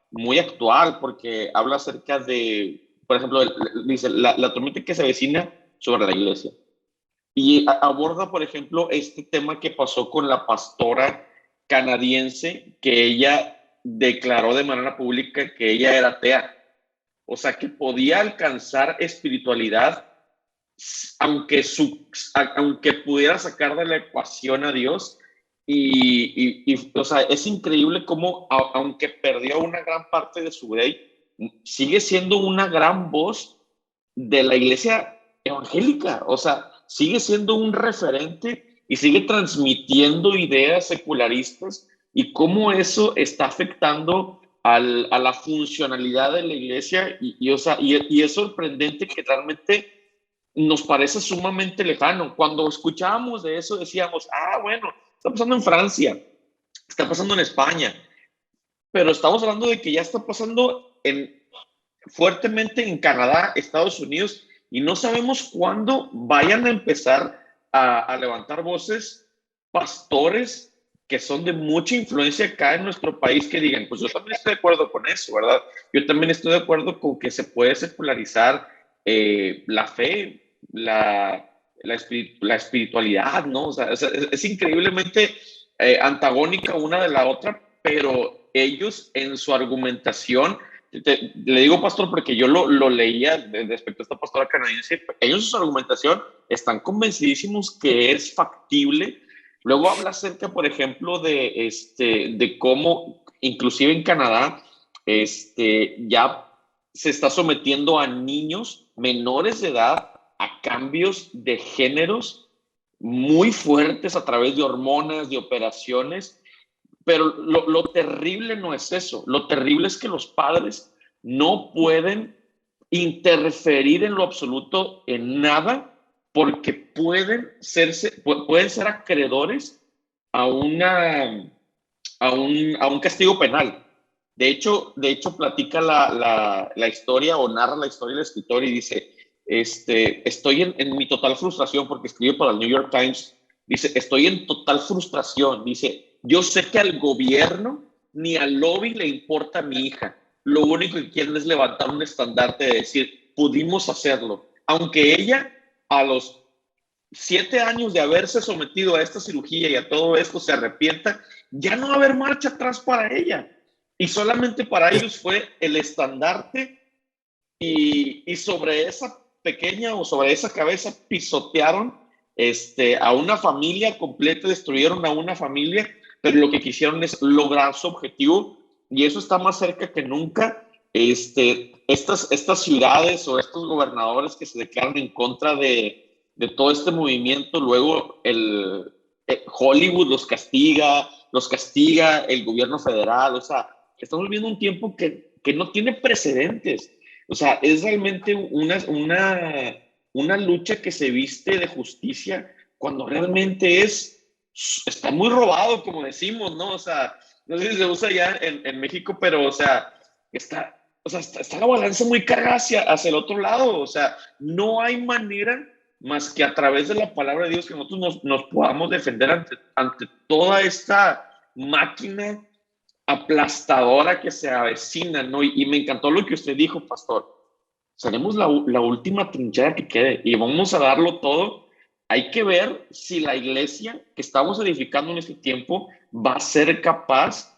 muy actual, porque habla acerca de, por ejemplo, dice la tormenta que se avecina sobre la iglesia. Y aborda, por ejemplo, este tema que pasó con la pastora canadiense, que ella declaró de manera pública que ella era atea. O sea, que podía alcanzar espiritualidad aunque pudiera sacar de la ecuación a Dios. O sea, es increíble cómo, aunque perdió una gran parte de su ley, sigue siendo una gran voz de la iglesia evangélica. O sea, sigue siendo un referente y sigue transmitiendo ideas secularistas, y cómo eso está afectando a la funcionalidad de la iglesia. O sea, y es sorprendente que realmente nos parece sumamente lejano. Cuando escuchábamos de eso decíamos, bueno, está pasando en Francia, está pasando en España, pero estamos hablando de que ya está pasando fuertemente en Canadá, Estados Unidos, y no sabemos cuándo vayan a empezar a levantar voces pastores que son de mucha influencia acá en nuestro país, que digan, pues yo también estoy de acuerdo con eso, ¿verdad? Yo también estoy de acuerdo con que se puede secularizar la fe, la espiritualidad, ¿no? O sea, es increíblemente antagónica una de la otra, pero ellos en su argumentación, le digo pastor porque yo lo leía respecto a esta pastora canadiense, ellos en su argumentación están convencidísimos que es factible. Luego habla acerca, por ejemplo, de cómo inclusive en Canadá ya se está sometiendo a niños menores de edad a cambios de géneros muy fuertes a través de hormonas, de operaciones. Pero lo terrible no es eso. Lo terrible es que los padres no pueden interferir en lo absoluto en nada, porque pueden ser acreedores a un castigo penal. De hecho platica la historia, o narra la historia del escritor, y dice, estoy en mi total frustración porque escribe para el New York Times. Dice, estoy en total frustración. Dice, yo sé que al gobierno ni al lobby le importa a mi hija. Lo único que quieren es levantar un estandarte de decir, pudimos hacerlo. Aunque ella, a los 7 años de haberse sometido a esta cirugía y a todo esto, se arrepienta, ya no va a haber marcha atrás para ella. Y solamente para ellos fue el estandarte y sobre esa pequeña o sobre esa cabeza pisotearon a una familia completa, destruyeron a una familia, pero lo que quisieron es lograr su objetivo y eso está más cerca que nunca. Estas ciudades o estos gobernadores que se declaran en contra de todo este movimiento, luego Hollywood los castiga el gobierno federal, o sea, estamos viviendo un tiempo que no tiene precedentes. O sea, es realmente una lucha que se viste de justicia cuando realmente está muy robado, como decimos, ¿no? O sea, no sé si se usa ya en México, pero, o sea, está la balanza muy cargada hacia el otro lado. O sea, no hay manera más que a través de la palabra de Dios que nosotros nos podamos defender ante toda esta máquina aplastadora que se avecina, ¿no? Y me encantó lo que usted dijo, pastor. Seremos la última trinchera que quede y vamos a darlo todo. Hay que ver si la iglesia que estamos edificando en este tiempo va a ser capaz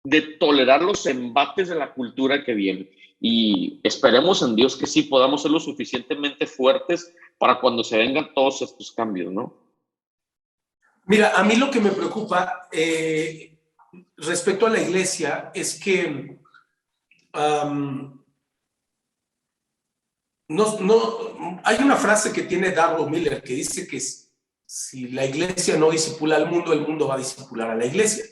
de tolerar los embates de la cultura que viene. Y esperemos en Dios que sí podamos ser lo suficientemente fuertes para cuando se vengan todos estos cambios, ¿no? Mira, a mí lo que me preocupa respecto a la iglesia es que hay una frase que tiene Darrell Miller que dice que si la iglesia no discipula al mundo, el mundo va a discipular a la iglesia.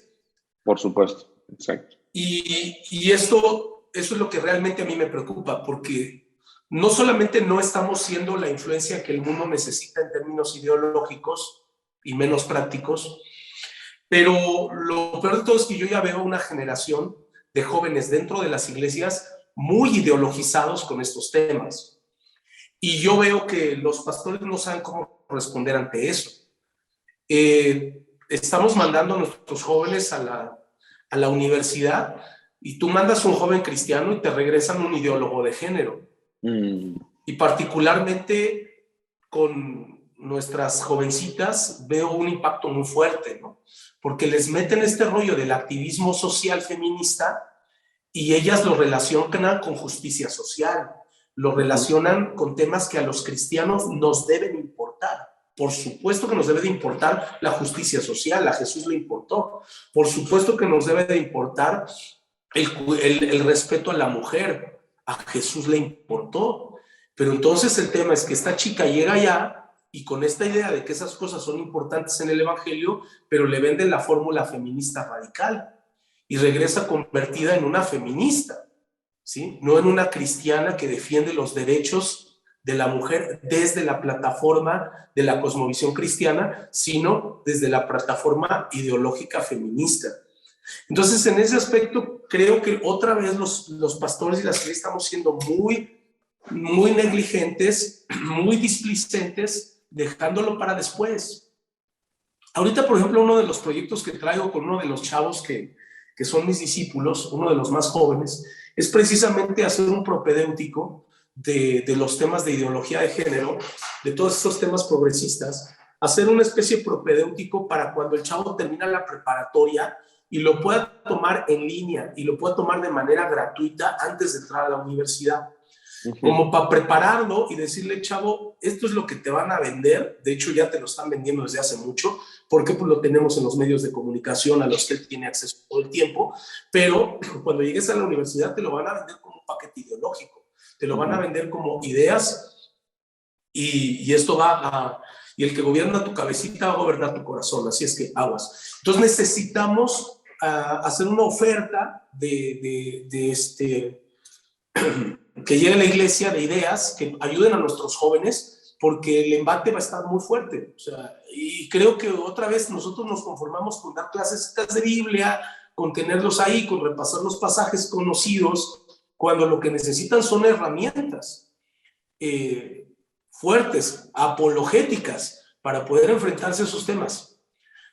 Por supuesto, exacto. Y eso es lo que realmente a mí me preocupa, porque no solamente no estamos siendo la influencia que el mundo necesita en términos ideológicos y menos prácticos, pero lo peor de todo es que yo ya veo una generación de jóvenes dentro de las iglesias muy ideologizados con estos temas. Y yo veo que los pastores no saben cómo responder ante eso. Estamos mandando a nuestros jóvenes a la universidad y tú mandas a un joven cristiano y te regresan un ideólogo de género. Y particularmente con nuestras jovencitas veo un impacto muy fuerte, ¿no? Porque les meten este rollo del activismo social feminista y ellas lo relacionan con justicia social, lo relacionan con temas que a los cristianos nos deben importar. Por supuesto que nos debe de importar la justicia social, a Jesús le importó. Por supuesto que nos debe de importar el respeto a la mujer, a Jesús le importó. Pero entonces el tema es que esta chica llega allá y con esta idea de que esas cosas son importantes en el evangelio, pero le venden la fórmula feminista radical y regresa convertida en una feminista, ¿sí? No en una cristiana que defiende los derechos de la mujer desde la plataforma de la cosmovisión cristiana, sino desde la plataforma ideológica feminista. Entonces, en ese aspecto, creo que otra vez los pastores y las iglesias estamos siendo muy negligentes, muy displicentes, dejándolo para después. Ahorita, por ejemplo, uno de los proyectos que traigo con uno de los chavos que son mis discípulos, uno de los más jóvenes, es precisamente hacer un propedéutico de los temas de ideología de género, de todos estos temas progresistas, hacer una especie de propedéutico para cuando el chavo termina la preparatoria y lo pueda tomar en línea y lo pueda tomar de manera gratuita antes de entrar a la universidad. Como para prepararlo y decirle, chavo, esto es lo que te van a vender, de hecho ya te lo están vendiendo desde hace mucho, porque pues lo tenemos en los medios de comunicación a los que él tiene acceso todo el tiempo, pero cuando llegues a la universidad te lo van a vender como un paquete ideológico, te lo van a vender como ideas y esto y el que gobierna tu cabecita va a gobernar tu corazón, así es que aguas. Entonces necesitamos hacer una oferta que llegue a la iglesia de ideas que ayuden a nuestros jóvenes, porque el embate va a estar muy fuerte. O sea, y creo que otra vez nosotros nos conformamos con dar clases de Biblia, con tenerlos ahí, con repasar los pasajes conocidos, cuando lo que necesitan son herramientas. fuertes, apologéticas, para poder enfrentarse a esos temas.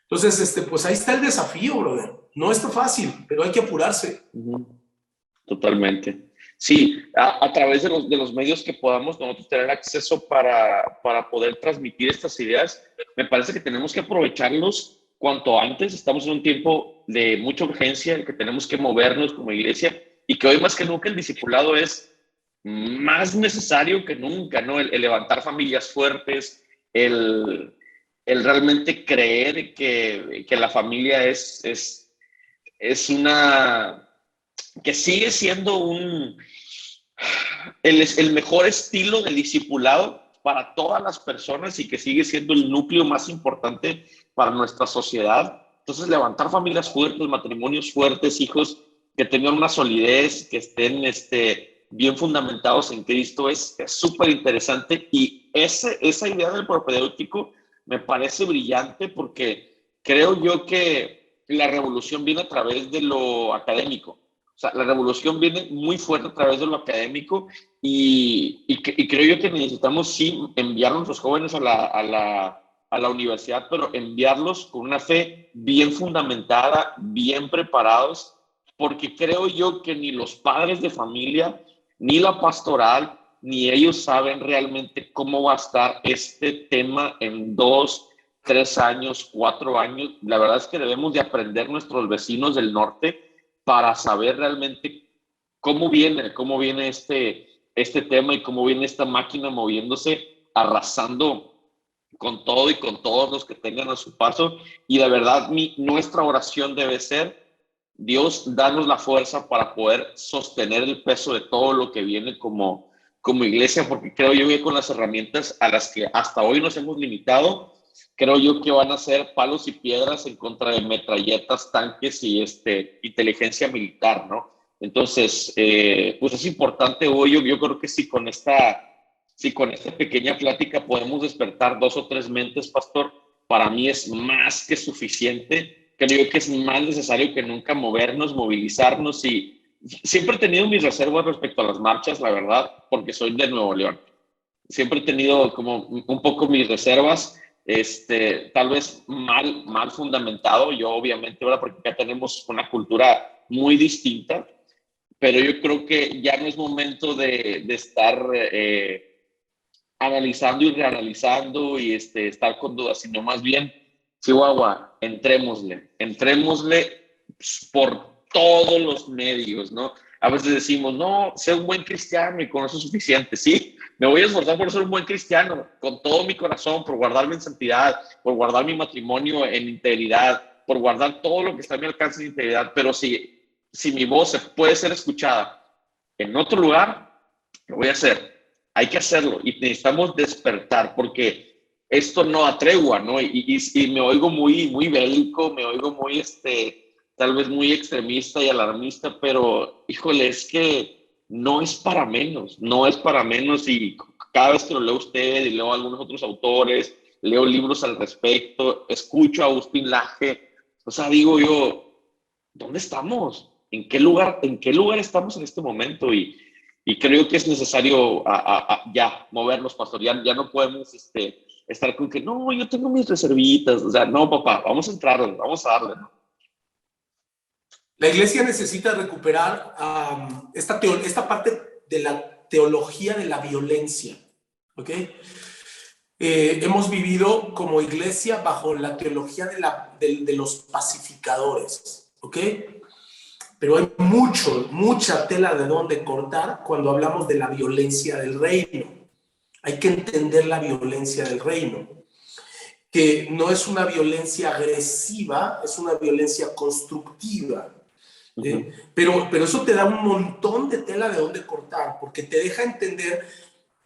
Entonces, pues ahí está el desafío, brother. No está fácil, pero hay que apurarse. Totalmente. Sí, a través de los medios que podamos nosotros tener acceso para poder transmitir estas ideas, me parece que tenemos que aprovecharlos cuanto antes. Estamos en un tiempo de mucha urgencia, en que tenemos que movernos como iglesia y que hoy más que nunca el discipulado es más necesario que nunca, ¿no? El levantar familias fuertes, el realmente creer que la familia es una que sigue siendo el mejor estilo de discipulado para todas las personas y que sigue siendo el núcleo más importante para nuestra sociedad. Entonces, levantar familias fuertes, matrimonios fuertes, hijos que tengan una solidez, que estén bien fundamentados en Cristo, es súper interesante. Y esa idea del propedéutico me parece brillante porque creo yo que la revolución viene a través de lo académico. O sea, la revolución viene muy fuerte a través de lo académico y creo yo que necesitamos sí enviar a nuestros jóvenes a la universidad, pero enviarlos con una fe bien fundamentada, bien preparados, porque creo yo que ni los padres de familia, ni la pastoral, ni ellos saben realmente cómo va a estar este tema en 2, 3 años, 4 años. La verdad es que debemos de aprender nuestros vecinos del norte para saber realmente cómo viene este tema y cómo viene esta máquina moviéndose, arrasando con todo y con todos los que tengan a su paso. Y de verdad, nuestra oración debe ser: Dios, danos la fuerza para poder sostener el peso de todo lo que viene como iglesia, porque creo yo que con las herramientas a las que hasta hoy nos hemos limitado, creo yo que van a ser palos y piedras en contra de metralletas, tanques y inteligencia militar, ¿no? Entonces, pues es importante hoy, yo creo que si con esta pequeña plática podemos despertar 2 o 3 mentes, pastor, para mí es más que suficiente. Creo que es más necesario que nunca movernos, movilizarnos, y siempre he tenido mis reservas respecto a las marchas, la verdad, porque soy de Nuevo León. Siempre he tenido como un poco mis reservas, tal vez mal fundamentado. Yo obviamente, ¿verdad? Porque acá tenemos una cultura muy distinta, pero yo creo que ya no es momento de estar analizando y reanalizando y estar con dudas, sino más bien, Chihuahua, entrémosle por todos los medios, ¿no? A veces decimos, no, sé un buen cristiano y con eso es suficiente. Sí, me voy a esforzar por ser un buen cristiano, con todo mi corazón, por guardarme en santidad, por guardar mi matrimonio en integridad, por guardar todo lo que está a mi alcance en integridad, pero si mi voz puede ser escuchada en otro lugar, lo voy a hacer. Hay que hacerlo y necesitamos despertar, porque esto no da tregua, ¿no? Y me oigo muy bélico, me oigo muy, tal vez muy extremista y alarmista, pero híjole, es que no es para menos, no es para menos. Y cada vez que lo leo usted y leo a algunos otros autores, leo libros al respecto, escucho a Agustín Laje, o sea, digo yo, ¿dónde estamos? ¿En qué lugar estamos en este momento? Y creo que es necesario ya movernos, pastor. Ya no podemos estar con que, no, yo tengo mis reservitas. O sea, no, papá, vamos a entrarle, vamos a darle, ¿no? La iglesia necesita recuperar esta parte de la teología de la violencia, ¿ok? Hemos vivido como iglesia bajo la teología de los pacificadores, ¿ok? Pero hay mucha tela de dónde cortar cuando hablamos de la violencia del reino. Hay que entender la violencia del reino, que no es una violencia agresiva, es una violencia constructiva. Pero eso te da un montón de tela de dónde cortar, porque te deja entender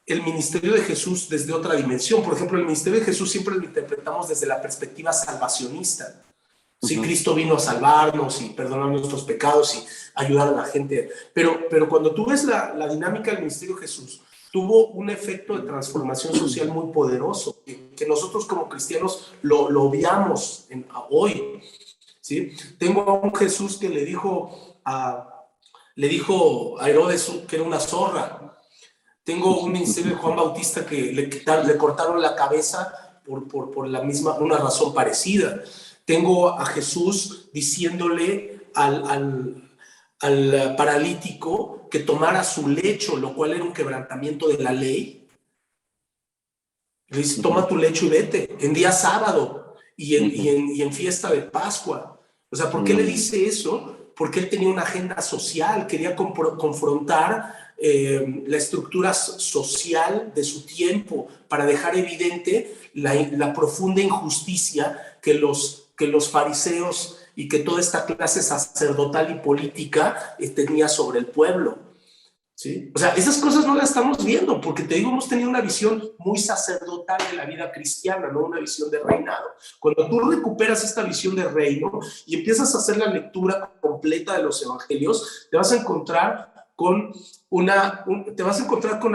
el ministerio de Jesús desde otra dimensión. Por ejemplo, el ministerio de Jesús siempre lo interpretamos desde la perspectiva salvacionista. Sí, Cristo vino a salvarnos y perdonar nuestros pecados y ayudar a la gente. Pero cuando tú ves la dinámica del ministerio de Jesús, tuvo un efecto de transformación social muy poderoso, que nosotros como cristianos lo obviamos hoy. ¿Sí? Tengo a un Jesús que le dijo a Herodes que era una zorra. Tengo un ministerio de Juan Bautista que le cortaron la cabeza por una razón parecida. Tengo a Jesús diciéndole al paralítico que tomara su lecho, lo cual era un quebrantamiento de la ley. Le dice, toma tu lecho y vete, en día sábado y en fiesta de Pascua. O sea, ¿por qué le dice eso? Porque él tenía una agenda social, quería confrontar la estructura social de su tiempo para dejar evidente la profunda injusticia que los fariseos y que toda esta clase sacerdotal y política tenía sobre el pueblo. ¿Sí? O sea, esas cosas no las estamos viendo, porque te digo, hemos tenido una visión muy sacerdotal de la vida cristiana, no una visión de reinado. Cuando tú recuperas esta visión de reino y empiezas a hacer la lectura completa de los evangelios, te vas a encontrar con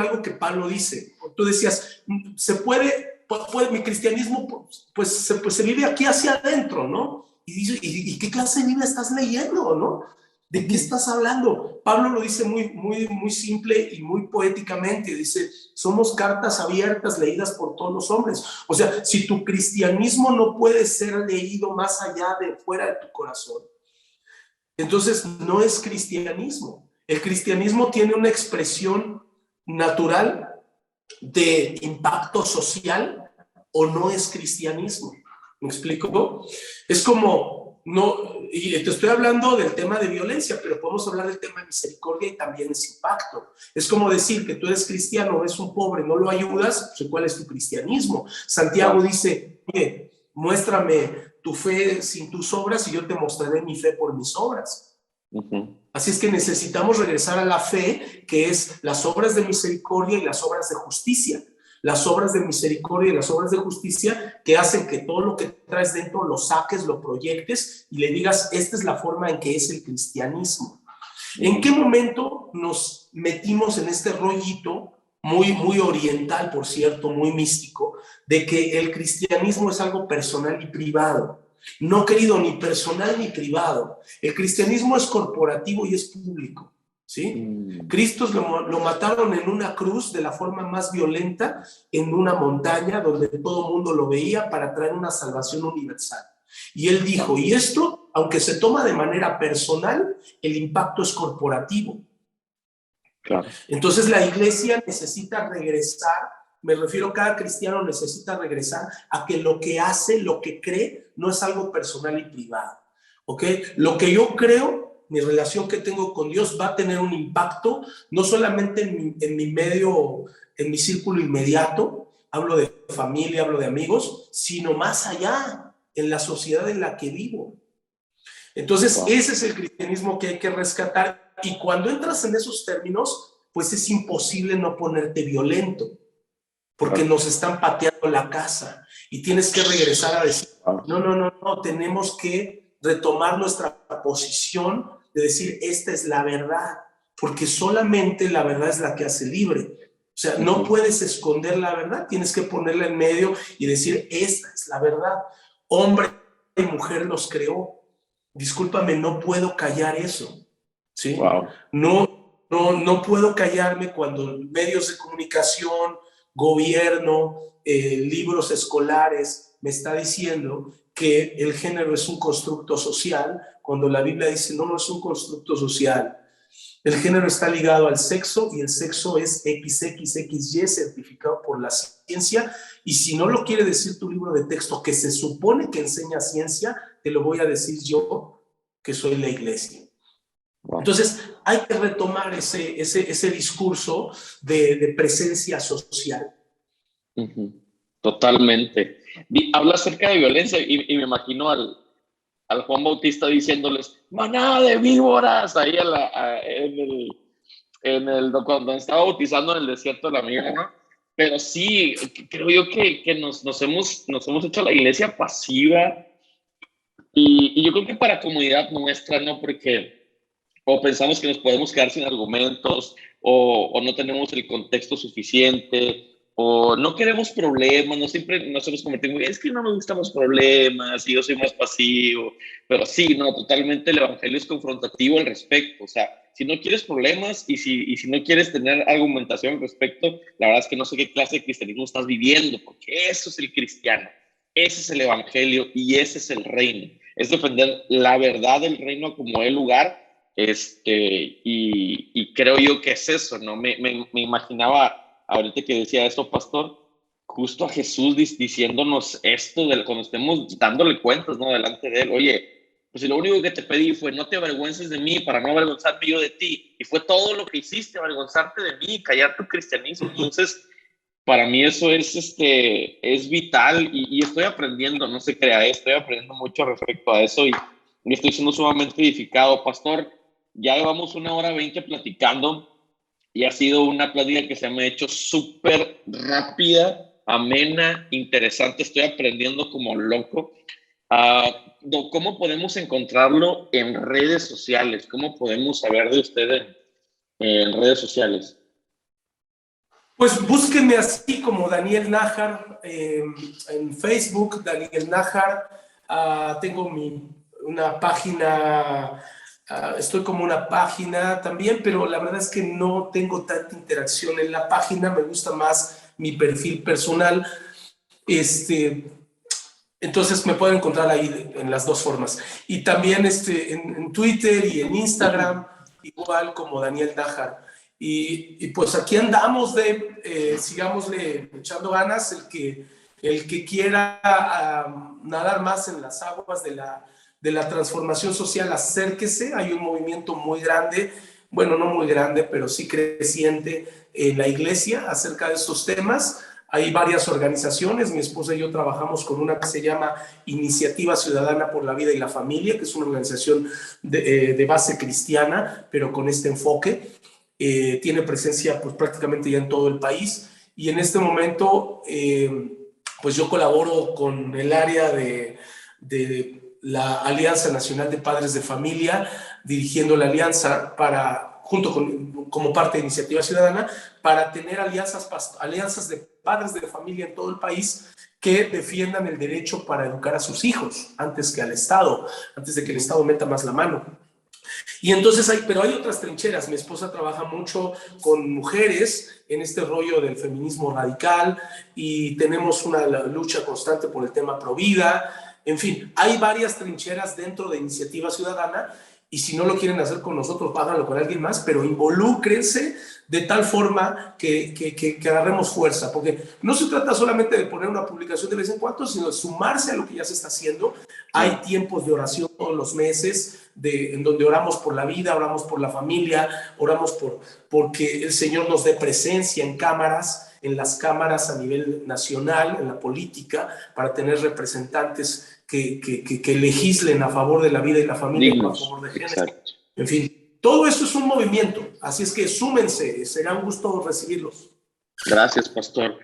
algo que Pablo dice. Tú decías, mi cristianismo se vive aquí hacia adentro, ¿no? Y dices, ¿y qué clase de Biblia estás leyendo, no? ¿De qué estás hablando? Pablo lo dice muy simple y muy poéticamente. Dice, somos cartas abiertas leídas por todos los hombres. O sea, si tu cristianismo no puede ser leído más allá de fuera de tu corazón, entonces no es cristianismo. El cristianismo tiene una expresión natural de impacto social o no es cristianismo. ¿Me explico? Es como... No, y te estoy hablando del tema de violencia, pero podemos hablar del tema de misericordia y también ese impacto. Es como decir que tú eres cristiano, ves un pobre, no lo ayudas, pues, ¿cuál es tu cristianismo? Santiago dice, oye, muéstrame tu fe sin tus obras y yo te mostraré mi fe por mis obras. Así es que necesitamos regresar a la fe, que es las obras de misericordia y las obras de justicia. Las obras de misericordia y las obras de justicia que hacen que todo lo que traes dentro lo saques, lo proyectes y le digas, esta es la forma en que es el cristianismo. ¿En qué momento nos metimos en este rollito muy oriental, por cierto, muy místico, de que el cristianismo es algo personal y privado? No, querido, ni personal ni privado. El cristianismo es corporativo y es público. ¿Sí? Cristo lo mataron en una cruz de la forma más violenta, en una montaña donde todo el mundo lo veía para traer una salvación universal. Y él dijo, y esto, aunque se toma de manera personal, el impacto es corporativo. Claro. Entonces la iglesia necesita regresar, me refiero, cada cristiano necesita regresar a que lo que hace, lo que cree, no es algo personal y privado. ¿Ok? Lo que yo creo, mi relación que tengo con Dios va a tener un impacto, no solamente en mi medio, en mi círculo inmediato, hablo de familia, hablo de amigos, sino más allá, en la sociedad en la que vivo. Entonces, ese es el cristianismo que hay que rescatar. Y cuando entras en esos términos, pues es imposible no ponerte violento, porque nos están pateando la casa y tienes que regresar a decir, no, tenemos que retomar nuestra posición de decir, esta es la verdad, porque solamente la verdad es la que hace libre. O sea, no puedes esconder la verdad, tienes que ponerla en medio y decir, esta es la verdad. Hombre y mujer los creó. Discúlpame, no puedo callar eso. ¿Sí? No puedo callarme cuando medios de comunicación, gobierno, libros escolares me está diciendo que el género es un constructo social, cuando la Biblia dice no es un constructo social. El género está ligado al sexo y el sexo es XXXY certificado por la ciencia, y si no lo quiere decir tu libro de texto que se supone que enseña ciencia, te lo voy a decir yo, que soy la iglesia. Entonces hay que retomar ese discurso de presencia social. Totalmente. Habla acerca de violencia y me imagino al Juan Bautista diciéndoles, manada de víboras, ahí cuando estaba bautizando en el desierto de la Mira, ¿no? Pero sí, creo yo que nos hemos hecho la iglesia pasiva y yo creo que para comunidad nuestra, ¿no? Porque o pensamos que nos podemos quedar sin argumentos o no tenemos el contexto suficiente o no queremos problemas, no siempre nos hemos convertido en, es que no me gustan los problemas y yo soy más pasivo, pero sí, no, totalmente el evangelio es confrontativo al respecto, o sea, si no quieres problemas y si no quieres tener argumentación al respecto, la verdad es que no sé qué clase de cristianismo estás viviendo, porque eso es el cristiano, ese es el evangelio y ese es el reino. Es defender la verdad del reino como el lugar, y creo yo que es eso, ¿no? Me imaginaba, ahorita que decía eso, pastor, justo a Jesús diciéndonos esto, cuando estemos dándole cuentas, ¿no? Delante de él, oye, pues si lo único que te pedí fue no te avergüences de mí para no avergonzarme yo de ti, y fue todo lo que hiciste, avergonzarte de mí, callar tu cristianismo. Entonces, para mí eso es vital y estoy aprendiendo, no se crea, estoy aprendiendo mucho respecto a eso y estoy siendo sumamente edificado. Pastor, ya llevamos 1 hora 20 platicando y ha sido una plática que se me ha hecho súper rápida, amena, interesante. Estoy aprendiendo como loco. ¿Cómo podemos encontrarlo en redes sociales? ¿Cómo podemos saber de usted en redes sociales? Pues búsquenme así como Daniel Nájar en Facebook, Daniel Nájar. Tengo una página, estoy como una página también, pero la verdad es que no tengo tanta interacción en la página, me gusta más mi perfil personal. Entonces me pueden encontrar ahí en las dos formas. Y también en Twitter y en Instagram, igual como Daniel Nájar. Y pues aquí andamos sigámosle echando ganas, el que quiera nadar más en las aguas de la transformación social, acérquese. Hay un movimiento muy grande, bueno, no muy grande, pero sí creciente en la iglesia acerca de estos temas. Hay varias organizaciones, mi esposa y yo trabajamos con una que se llama Iniciativa Ciudadana por la Vida y la Familia, que es una organización de base cristiana, pero con este enfoque. Tiene presencia pues, prácticamente ya en todo el país y en este momento pues yo colaboro con el área de la Alianza Nacional de Padres de Familia, dirigiendo la alianza como parte de Iniciativa Ciudadana, para tener alianzas de padres de familia en todo el país que defiendan el derecho para educar a sus hijos antes que al Estado, antes de que el Estado meta más la mano. Y entonces pero hay otras trincheras. Mi esposa trabaja mucho con mujeres en este rollo del feminismo radical y tenemos una lucha constante por el tema pro vida. En fin, hay varias trincheras dentro de Iniciativa Ciudadana y si no lo quieren hacer con nosotros, háganlo con alguien más, pero involúcrense de tal forma que agarremos fuerza, porque no se trata solamente de poner una publicación de vez en cuando, sino de sumarse a lo que ya se está haciendo. Hay tiempos de oración todos los meses, en donde oramos por la vida, oramos por la familia, oramos porque el Señor nos dé presencia en las cámaras a nivel nacional, en la política, para tener representantes que legislen a favor de la vida y la familia, no a favor de género. Exacto. En fin, todo esto es un movimiento, así es que súmense, será un gusto recibirlos. Gracias, pastor.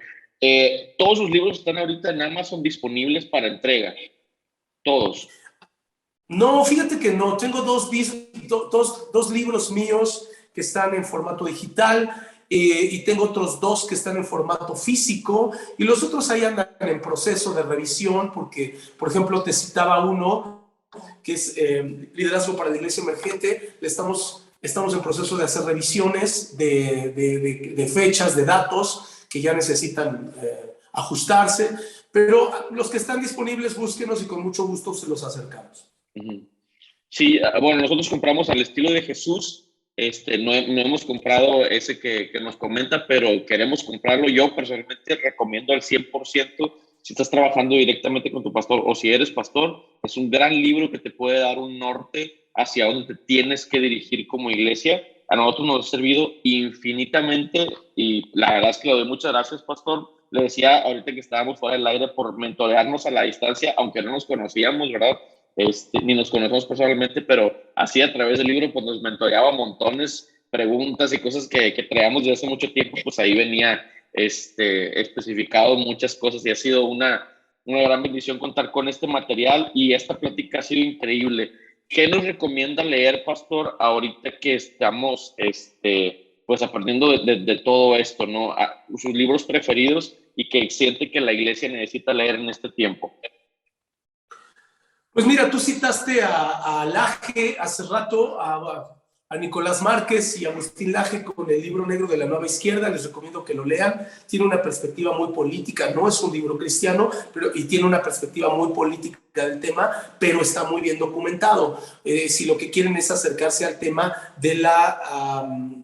Todos sus libros están ahorita en Amazon disponibles para entrega. Todos. No, fíjate que no. Tengo dos libros míos que están en formato digital y tengo otros 2 que están en formato físico y los otros ahí andan en proceso de revisión porque, por ejemplo, te citaba uno que es Liderazgo para la Iglesia Emergente. Estamos en proceso de hacer revisiones de fechas, de datos que ya necesitan ajustarse, pero los que están disponibles, búsquenos y con mucho gusto se los acercamos. Sí, bueno, nosotros compramos al estilo de Jesús. No hemos comprado ese que nos comenta, pero queremos comprarlo. Yo personalmente recomiendo al 100%, si estás trabajando directamente con tu pastor o si eres pastor, es un gran libro que te puede dar un norte hacia dónde te tienes que dirigir como iglesia. A nosotros nos ha servido infinitamente y la verdad es que le doy muchas gracias, pastor. Le decía ahorita que estábamos fuera del aire por mentorearnos a la distancia, aunque no nos conocíamos, ¿verdad? Ni nos conocemos personalmente, pero así a través del libro pues nos mentoreaba montones, preguntas y cosas que traíamos desde hace mucho tiempo, pues ahí venía especificado muchas cosas y ha sido una gran bendición contar con este material y esta plática ha sido increíble. ¿Qué nos recomienda leer, pastor, ahorita que estamos pues aprendiendo de todo esto, ¿no? Sus libros preferidos y que siente que la iglesia necesita leer en este tiempo? Pues mira, tú citaste a Laje hace rato, a Nicolás Márquez y a Agustín Laje con el libro negro de la nueva izquierda. Les recomiendo que lo lean. Tiene una perspectiva muy política, no es un libro cristiano, y tiene una perspectiva muy política del tema, pero está muy bien documentado. Si lo que quieren es acercarse al tema de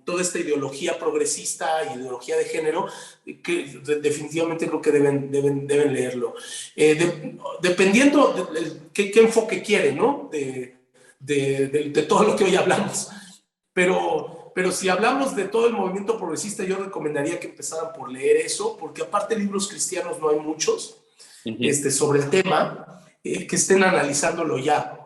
toda esta ideología progresista y ideología de género, que definitivamente creo que deben leerlo. Dependiendo de qué enfoque quieren, ¿no? De todo lo que hoy hablamos. Pero si hablamos de todo el movimiento progresista, yo recomendaría que empezaran por leer eso, porque aparte libros cristianos no hay muchos sobre el tema, que estén analizándolo ya.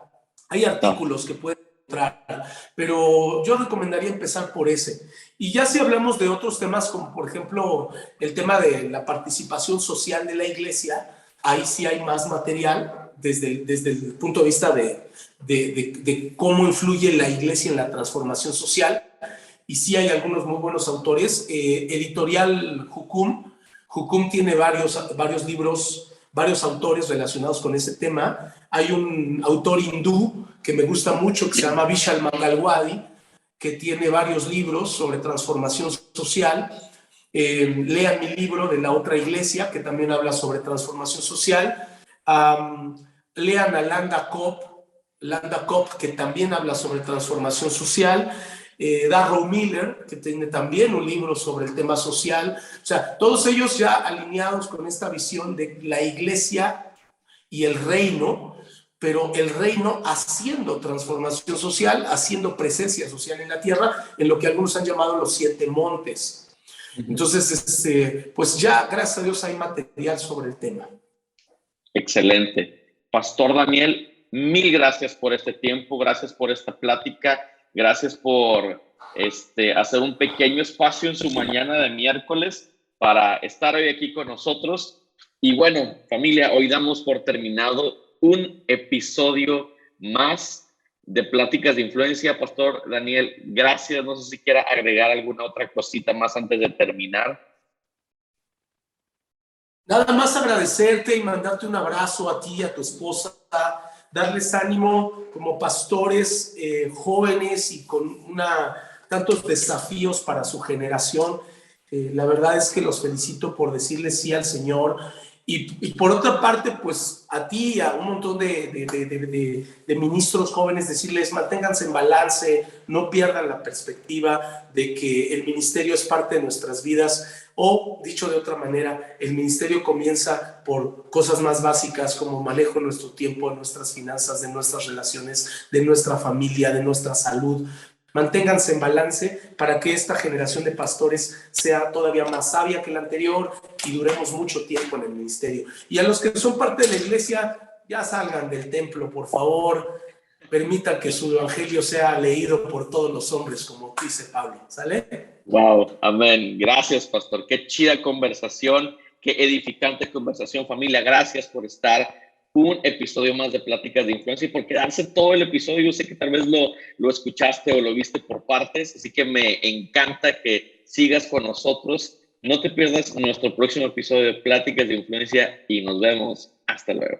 Hay artículos que pueden encontrar, pero yo recomendaría empezar por ese. Y ya si hablamos de otros temas, como por ejemplo el tema de la participación social de la iglesia, ahí sí hay más material desde el punto de vista de cómo influye la iglesia en la transformación social. Y sí hay algunos muy buenos autores. Editorial Jucum tiene varios libros, varios autores relacionados con ese tema. Hay un autor hindú que me gusta mucho, que se llama Vishal Mangalwadi, que tiene varios libros sobre transformación social. Lean mi libro de La Otra Iglesia, que también habla sobre transformación social. Lean a Landa Kopp, que también habla sobre transformación social. Darrow Miller, que tiene también un libro sobre el tema social. O sea, todos ellos ya alineados con esta visión de la iglesia y el reino, pero el reino haciendo transformación social, haciendo presencia social en la tierra, en lo que algunos han llamado los 7 montes. Entonces, pues ya, gracias a Dios, hay material sobre el tema. Excelente. Pastor Daniel, mil gracias por este tiempo, gracias por esta plática, gracias por hacer un pequeño espacio en su mañana de miércoles para estar hoy aquí con nosotros. Y bueno, familia, hoy damos por terminado un episodio más de Pláticas de Influencia. Pastor Daniel, gracias. No sé si quiera agregar alguna otra cosita más antes de terminar. Nada más agradecerte y mandarte un abrazo a ti y a tu esposa, darles ánimo como pastores jóvenes y con tantos desafíos para su generación. La verdad es que los felicito por decirles sí al Señor. Y por otra parte, pues a ti y a un montón de ministros jóvenes, decirles manténganse en balance, no pierdan la perspectiva de que el ministerio es parte de nuestras vidas, o dicho de otra manera, el ministerio comienza por cosas más básicas como manejo de nuestro tiempo, de nuestras finanzas, de nuestras relaciones, de nuestra familia, de nuestra salud. Manténganse en balance para que esta generación de pastores sea todavía más sabia que la anterior y duremos mucho tiempo en el ministerio. Y a los que son parte de la iglesia, ya salgan del templo, por favor. Permitan que su evangelio sea leído por todos los hombres, como dice Pablo. ¿Sale? Wow, amén. Gracias, pastor. Qué chida conversación, qué edificante conversación, familia. Gracias por estar un episodio más de Pláticas de Influencia y por quedarse todo el episodio. Yo sé que tal vez lo escuchaste o lo viste por partes, así que me encanta que sigas con nosotros. No te pierdas nuestro próximo episodio de Pláticas de Influencia y nos vemos. Hasta luego.